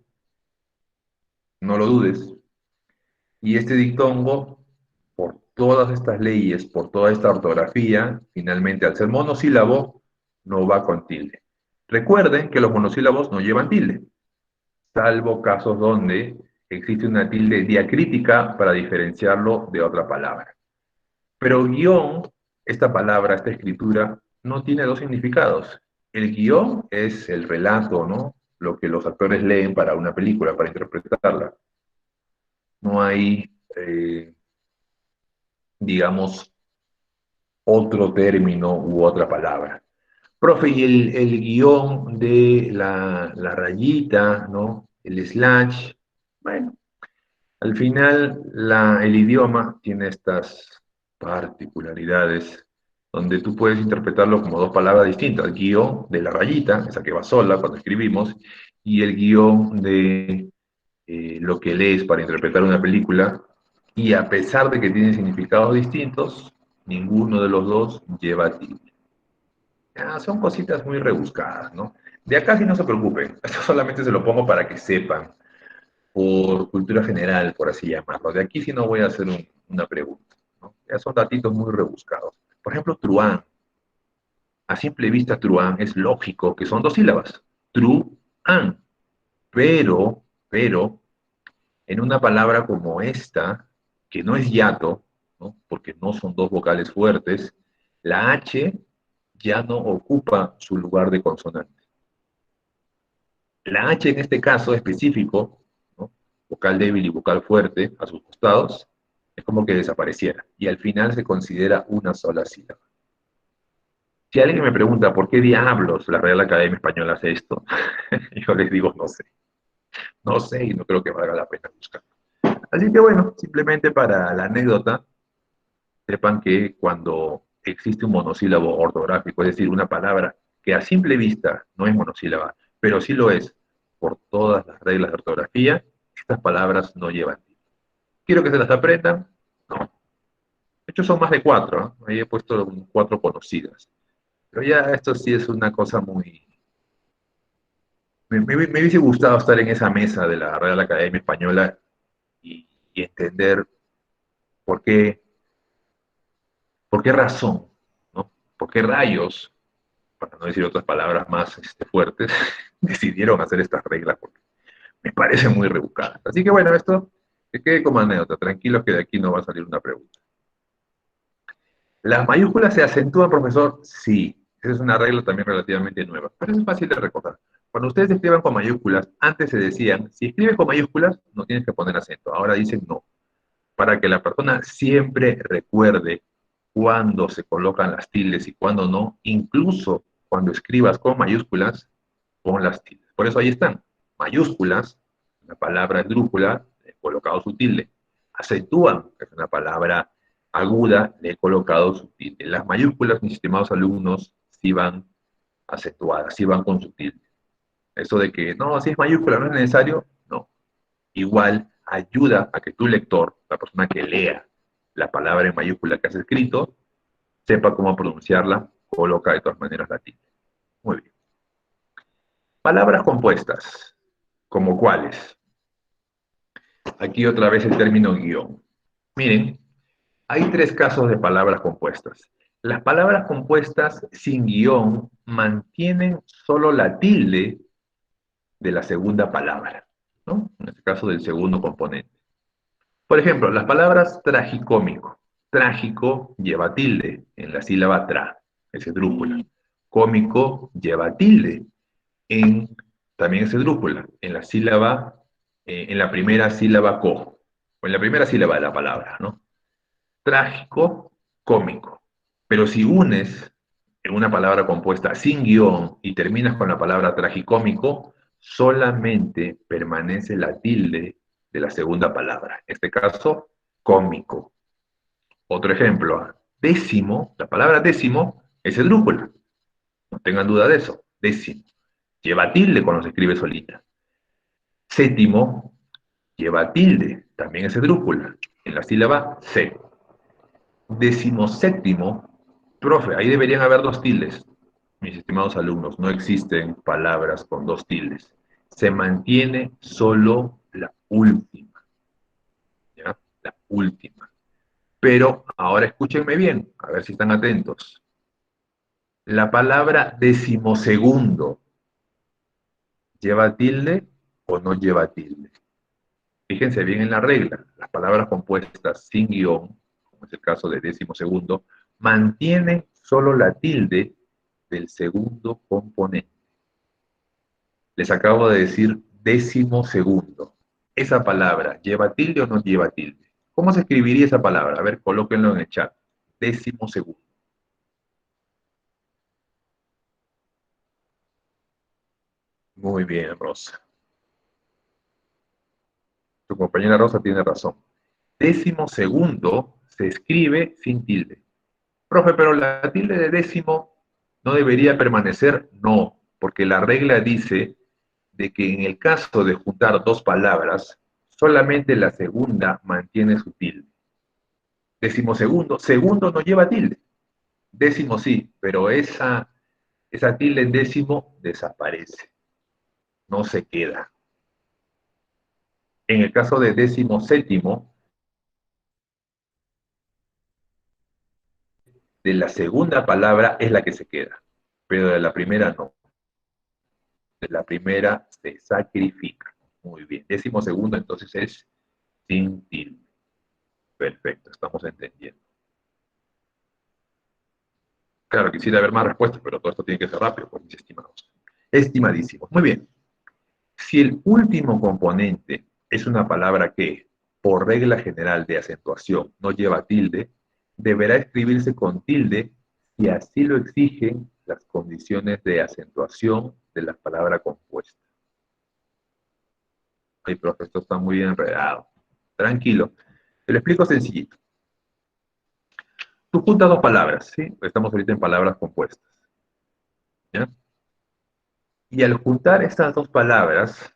no lo dudes. Y este dictongo, por todas estas leyes, por toda esta ortografía, finalmente al ser monosílabo, no va con tilde. Recuerden que los monosílabos no llevan tilde, salvo casos donde existe una tilde diacrítica para diferenciarlo de otra palabra. Pero guión, esta palabra, esta escritura, no tiene dos significados. El guión es el relato, ¿no? Lo que los actores leen para una película, para interpretarla. No hay, digamos, otro término u otra palabra. Profe, y el guión de la rayita, ¿no? El slash, bueno, al final el idioma tiene estas particularidades donde tú puedes interpretarlo como dos palabras distintas. El guión de la rayita, esa que va sola cuando escribimos, y el guión de lo que lees para interpretar una película, y a pesar de que tienen significados distintos, ninguno de los dos lleva tilde. Son cositas muy rebuscadas, ¿no? De acá sí no se preocupen, esto solamente se lo pongo para que sepan, por cultura general, por así llamarlo. De aquí sí no voy a hacer una pregunta, ¿no? Ya son datitos muy rebuscados. Por ejemplo, truán. A simple vista, truán es lógico que son dos sílabas. Truán. Pero, en una palabra como esta, que no es hiato, ¿no? Porque no son dos vocales fuertes, la H ya no ocupa su lugar de consonante. La H en este caso específico, ¿no? Vocal débil y vocal fuerte a sus costados, es como que desapareciera. Y al final se considera una sola sílaba. Si alguien me pregunta por qué diablos la Real Academia Española hace esto, yo les digo no sé. No sé y no creo que valga la pena buscar. Así que bueno, simplemente para la anécdota, sepan que cuando existe un monosílabo ortográfico, es decir, una palabra que a simple vista no es monosílaba, pero sí lo es por todas las reglas de ortografía, estas palabras no llevan tilde. ¿Quiero que se las aprendan? No. De hecho, son más de cuatro, ¿no? Ahí he puesto cuatro conocidas. Pero ya esto sí es una cosa muy... Me hubiese gustado estar en esa mesa de la Real Academia Española y entender por qué razón, ¿no? ¿Por qué rayos, para no decir otras palabras más fuertes, decidieron hacer estas reglas? Porque me parecen muy rebuscadas. Así que bueno, esto que quede como anécdota. Tranquilos que de aquí no va a salir una pregunta. ¿Las mayúsculas se acentúan, profesor? Sí. Esa es una regla también relativamente nueva, pero es fácil de recordar. Cuando ustedes escriban con mayúsculas, antes se decían, si escribes con mayúsculas, no tienes que poner acento. Ahora dicen no. Para que la persona siempre recuerde cuándo se colocan las tildes y cuándo no, incluso cuando escribas con mayúsculas, pon las tildes. Por eso ahí están, mayúsculas, la palabra esdrújula, le he colocado su tilde. Acentúan, que es una palabra aguda, le he colocado su tilde. Las mayúsculas, mis estimados alumnos, sí van acentuadas, sí van con su tilde. Eso de que, no, si es mayúscula no es necesario, no. Igual ayuda a que tu lector, la persona que lea la palabra en mayúscula que has escrito, sepa cómo pronunciarla, coloca de todas maneras la tilde. Muy bien. Palabras compuestas, ¿como cuáles? Aquí otra vez el término guión. Miren, hay tres casos de palabras compuestas. Las palabras compuestas sin guión mantienen solo la tilde de la segunda palabra, ¿no? En este caso del segundo componente. Por ejemplo, las palabras tragicómico. Trágico lleva tilde en la sílaba tra, es esdrújula. Cómico lleva tilde también es esdrújula, en la sílaba, en la primera sílaba co, o en la primera sílaba de la palabra, ¿no? Trágico, cómico. Pero si unes en una palabra compuesta sin guión y terminas con la palabra tragicómico, solamente permanece la tilde de la segunda palabra. En este caso, cómico. Otro ejemplo, décimo, la palabra décimo es esdrújula. No tengan duda de eso, décimo. Lleva tilde cuando se escribe solita. Séptimo lleva tilde, también es esdrújula, en la sílaba C. Decimoséptimo, profe, ahí deberían haber dos tildes. Mis estimados alumnos, no existen palabras con dos tildes. Se mantiene solo la última. ¿Ya? La última. Pero ahora escúchenme bien, a ver si están atentos. La palabra decimosegundo, ¿lleva tilde o no lleva tilde? Fíjense bien en la regla. Las palabras compuestas sin guión, como es el caso de décimo segundo, mantienen solo la tilde del segundo componente. Les acabo de decir décimo segundo. ¿Esa palabra lleva tilde o no lleva tilde? ¿Cómo se escribiría esa palabra? A ver, colóquenlo en el chat. Décimo segundo. Muy bien, Rosa. Tu compañera Rosa tiene razón. Décimo segundo se escribe sin tilde. Profe, pero la tilde de décimo no debería permanecer. No, porque la regla dice de que en el caso de juntar dos palabras, solamente la segunda mantiene su tilde. Décimo segundo, segundo no lleva tilde. Décimo sí, pero esa tilde en décimo desaparece, no se queda. En el caso de décimo séptimo, de la segunda palabra es la que se queda, pero de la primera no. De la primera se sacrifica. Muy bien. Décimo segundo entonces es sin tilde. Perfecto, estamos entendiendo. Claro, quisiera ver más respuestas, pero todo esto tiene que ser rápido, pues mis estimados. Estimadísimos. Muy bien. Si el último componente es una palabra que, por regla general de acentuación, no lleva tilde, deberá escribirse con tilde si así lo exigen las condiciones de acentuación de la palabra compuesta. Ay, profe, esto está muy enredado. Tranquilo. Te lo explico sencillito. Tú juntas dos palabras, ¿sí? Estamos ahorita en palabras compuestas. ¿Ya? Y al juntar estas dos palabras,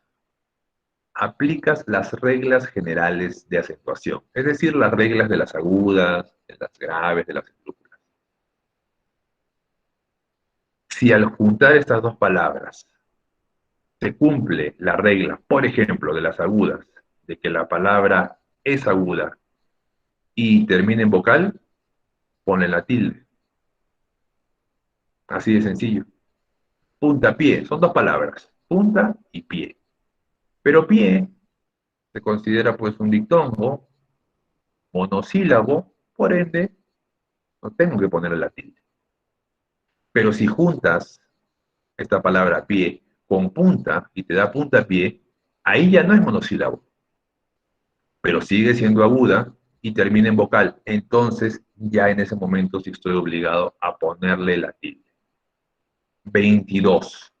aplicas las reglas generales de acentuación, es decir, las reglas de las agudas, de las graves, de las esdrújulas. Si al juntar estas dos palabras se cumple la regla, por ejemplo, de las agudas, de que la palabra es aguda y termina en vocal, ponle la tilde. Así de sencillo. Punta, pie, son dos palabras, punta y pie. Pero pie se considera pues un dictongo, monosílabo, por ende, no tengo que ponerle la tilde. Pero si juntas esta palabra pie con punta y te da punta pie, ahí ya no es monosílabo, pero sigue siendo aguda y termina en vocal. Entonces, ya en ese momento sí estoy obligado a ponerle la tilde. 22.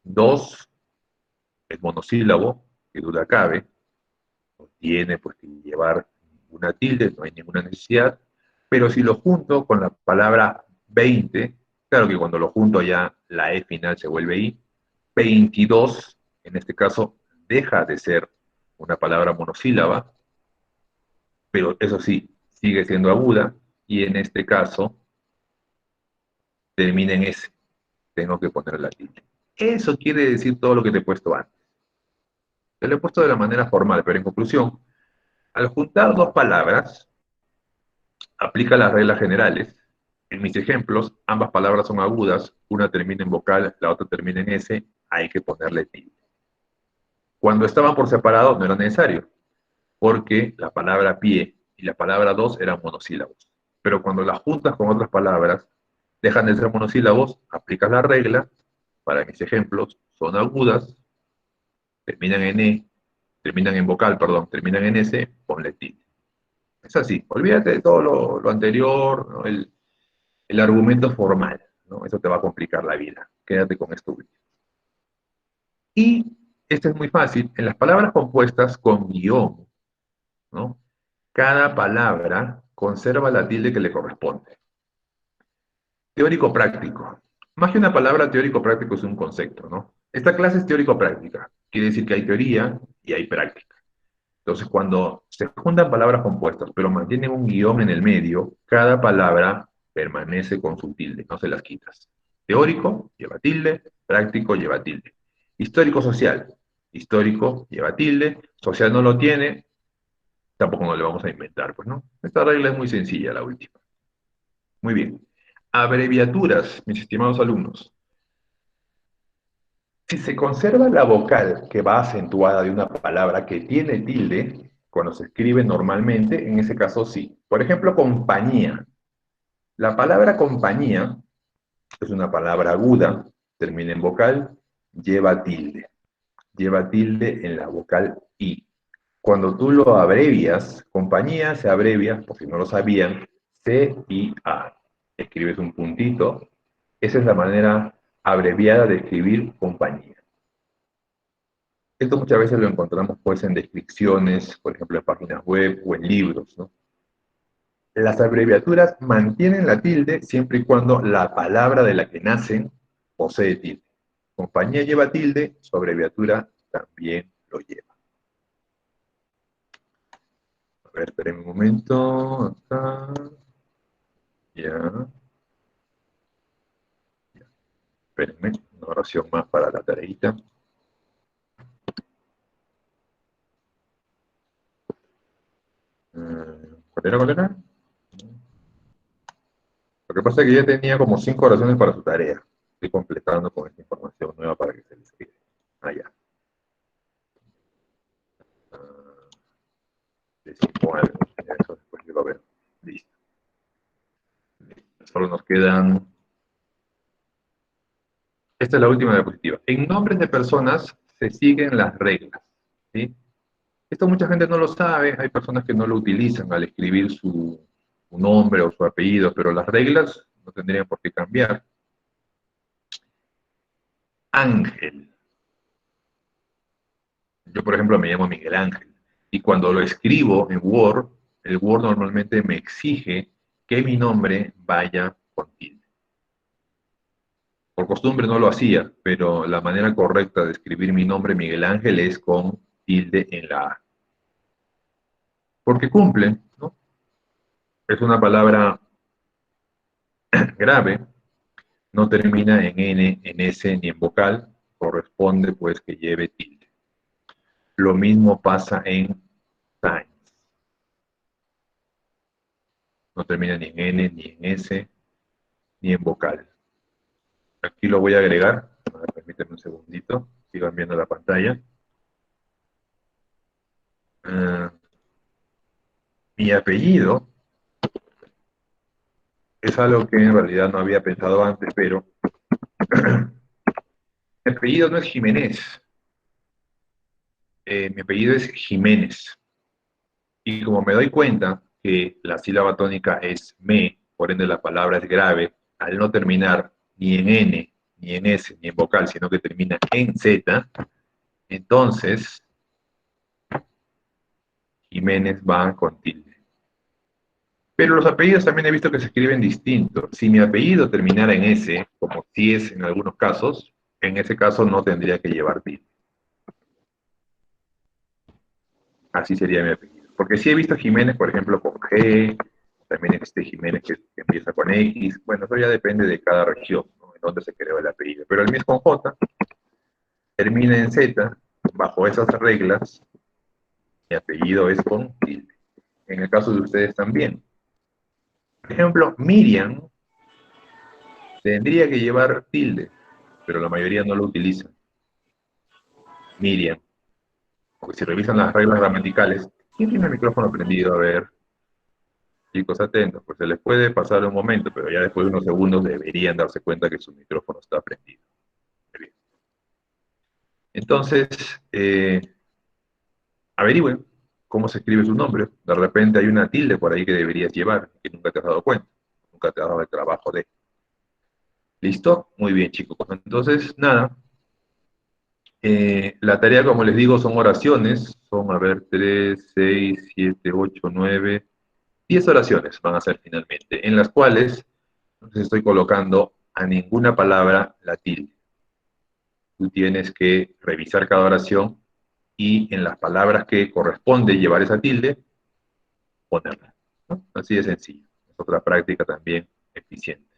2 es monosílabo, que duda cabe, no tiene pues que llevar una tilde, no hay ninguna necesidad, pero si lo junto con la palabra 20, claro que cuando lo junto ya la E final se vuelve I, 22, en este caso, deja de ser una palabra monosílaba, pero eso sí, sigue siendo aguda, y en este caso termina en S. Tengo que poner la tilde. Eso quiere decir todo lo que te he puesto antes. Te lo he puesto de la manera formal, pero en conclusión, al juntar dos palabras, aplica las reglas generales. En mis ejemplos, ambas palabras son agudas, una termina en vocal, la otra termina en S, hay que ponerle tilde. Cuando estaban por separado no era necesario, porque la palabra pie y la palabra dos eran monosílabos. Pero cuando las juntas con otras palabras, dejan de ser monosílabos, aplicas la regla, para mis ejemplos, son agudas, terminan en E, terminan en vocal, perdón, terminan en S, ponle tilde. Es así, olvídate de todo lo anterior, ¿no? El argumento formal, ¿no? Eso te va a complicar la vida. Quédate con esto último. Y esto es muy fácil, en las palabras compuestas con guión, ¿no? Cada palabra conserva la tilde que le corresponde. Teórico-práctico. Más que una palabra, teórico-práctico es un concepto, ¿no? Esta clase es teórico-práctica. Quiere decir que hay teoría y hay práctica. Entonces, cuando se juntan palabras compuestas, pero mantienen un guión en el medio, cada palabra permanece con su tilde, no se las quitas. Teórico, lleva tilde, práctico, lleva tilde. Histórico-social, histórico, lleva tilde, social no lo tiene, tampoco nos lo vamos a inventar, pues, ¿no? Esta regla es muy sencilla, la última. Muy bien. Abreviaturas, mis estimados alumnos. Si se conserva la vocal que va acentuada de una palabra que tiene tilde, cuando se escribe normalmente, en ese caso sí. Por ejemplo, compañía. La palabra compañía Es una palabra aguda, termina en vocal, lleva tilde. Lleva tilde en la vocal I. Cuando tú lo abrevias, compañía se abrevia, por si no lo sabían, CIA. Escribes un puntito. Esa es la manera abreviada de escribir compañía. Esto muchas veces lo encontramos pues en descripciones, por ejemplo en páginas web o en libros, ¿no? Las abreviaturas mantienen la tilde siempre y cuando la palabra de la que nacen posee tilde. Compañía lleva tilde, su abreviatura también lo lleva. A ver, esperen un momento. Acá. Ya. Espérenme, una oración más para la tareita. ¿Cuál era? Lo que pasa es que ya tenía como 5 oraciones para su tarea. Estoy completando con esta información nueva para que se les quede. Ya. Decimos algo. Ya eso después yo lo veo. Listo. Solo nos quedan... Esta es la última diapositiva. En nombres de personas se siguen las reglas. ¿Sí? Esto mucha gente no lo sabe. Hay personas que no lo utilizan al escribir su nombre o su apellido, pero las reglas no tendrían por qué cambiar. Ángel. Yo, por ejemplo, me llamo Miguel Ángel. Y cuando lo escribo en Word, el Word normalmente me exige que mi nombre vaya con tilde. Por costumbre no lo hacía, pero la manera correcta de escribir mi nombre, Miguel Ángel, es con tilde en la A. Porque cumple, ¿no? Es una palabra grave, no termina en N, en S ni en vocal, corresponde pues que lleve tilde. Lo mismo pasa en Times. No termina ni en N, ni en S, ni en vocal. Aquí lo voy a agregar. A ver, permítanme un segundito. Sigan viendo la pantalla. Mi apellido es algo que en realidad no había pensado antes, pero mi apellido no es Jiménez. Mi apellido es Jiménez. Y como me doy cuenta que la sílaba tónica es me, por ende la palabra es grave, al no terminar ni en N, ni en S, ni en vocal, sino que termina en Z, entonces Jiménez va con tilde. Pero los apellidos también he visto que se escriben distinto. Si mi apellido terminara en S, como si es en algunos casos, en ese caso no tendría que llevar tilde. Así sería mi apellido. Porque sí he visto Jiménez, por ejemplo, con G, también existe Jiménez que empieza con X. Bueno, eso ya depende de cada región, ¿no? En dónde se creó el apellido. Pero el mío es con J, termina en Z, bajo esas reglas, mi apellido es con tilde. En el caso de ustedes también. Por ejemplo, Miriam tendría que llevar tilde, pero la mayoría no lo utiliza. Miriam. Porque si revisan las reglas gramaticales, ¿quién tiene el micrófono prendido? A ver, chicos, atentos, pues se les puede pasar un momento, pero ya después de unos segundos deberían darse cuenta que su micrófono está prendido. Muy bien. Entonces, averigüen cómo se escribe su nombre. De repente hay una tilde por ahí que deberías llevar, que nunca te has dado cuenta, nunca te has dado el trabajo de. ¿Listo? Muy bien, chicos. Entonces, nada. La tarea, como les digo, son oraciones. Son, a ver, 3, 6, 7, 8, 9, 10 oraciones van a ser finalmente, en las cuales no les estoy colocando a ninguna palabra la tilde. Tú tienes que revisar cada oración y en las palabras que corresponde llevar esa tilde, ponerla, ¿no? Así de sencillo. Es otra práctica también eficiente.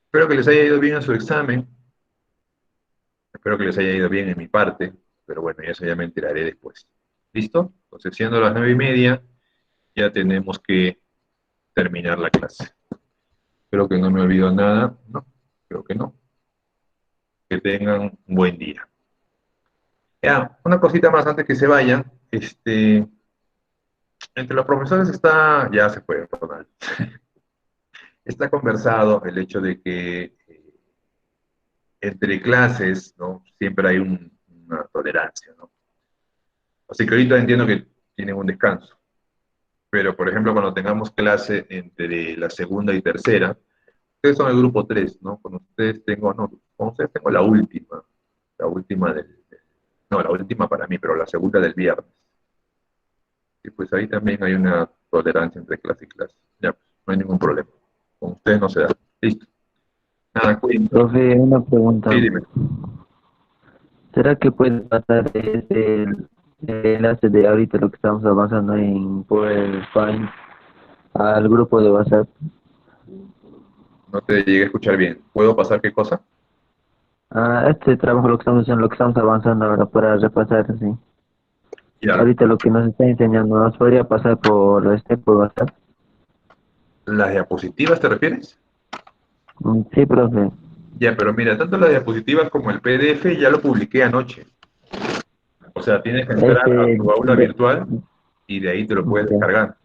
Espero que les haya ido bien en su examen. Espero que les haya ido bien en mi parte, pero bueno, eso ya me enteraré después. ¿Listo? Entonces, siendo las 9:30, ya tenemos que terminar la clase. Espero que no me olvido nada. No, creo que no. Que tengan un buen día. Ya, una cosita más antes que se vayan. Entre los profesores está, ya se fue, Ronald. está conversado el hecho de que entre clases, ¿no? Siempre hay una tolerancia, ¿no? Así que ahorita entiendo que tienen un descanso, pero por ejemplo cuando tengamos clase entre la segunda y tercera, ustedes son el grupo 3, ¿no? Con ustedes tengo, no, con ustedes tengo la última no, la última para mí, pero la segunda del viernes. Y pues ahí también hay una tolerancia entre clase y clase. Ya, pues, no hay ningún problema. Con ustedes no se da. Listo. Nada, cuídense. Profe, una pregunta. Sí, dime. ¿Será que puede pasar el enlace de ahorita lo que estamos avanzando en PowerPoint al grupo de WhatsApp? No te llegué a escuchar bien. ¿Puedo pasar qué cosa? Este trabajo lo que estamos haciendo, lo que estamos avanzando ahora para repasar, sí. Ya. Ahorita lo que nos está enseñando, ¿nos podría pasar por WhatsApp? ¿Las diapositivas te refieres? Sí, profe. Ya, pero mira, tanto las diapositivas como el PDF ya lo publiqué anoche. O sea, tienes que entrar a Este, tu aula virtual y de ahí te lo puedes ya. descargar.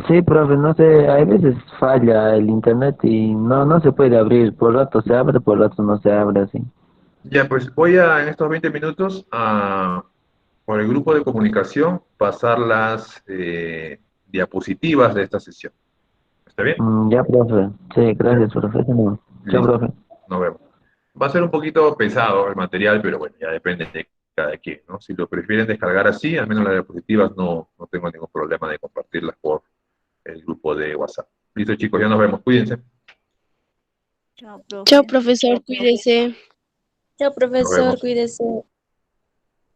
Sí, profe, no sé, hay veces falla el internet y no se puede abrir, por rato se abre, por rato no se abre así. Ya, pues voy a en estos 20 minutos por el grupo de comunicación pasar las diapositivas de esta sesión. ¿Está bien? Ya, profe. Sí, Ya. gracias, profe. No. Chao, Listo. profe. Nos vemos. Va a ser un poquito pesado el material, pero bueno, ya depende de cada quien, ¿no? Si lo prefieren descargar así, al menos las diapositivas no tengo ningún problema de compartirlas por el grupo de WhatsApp. Listo, chicos, ya nos vemos. Cuídense. Chao, profe. Chao, profesor, cuídese. Chao, Nos profesor, vemos. cuídese.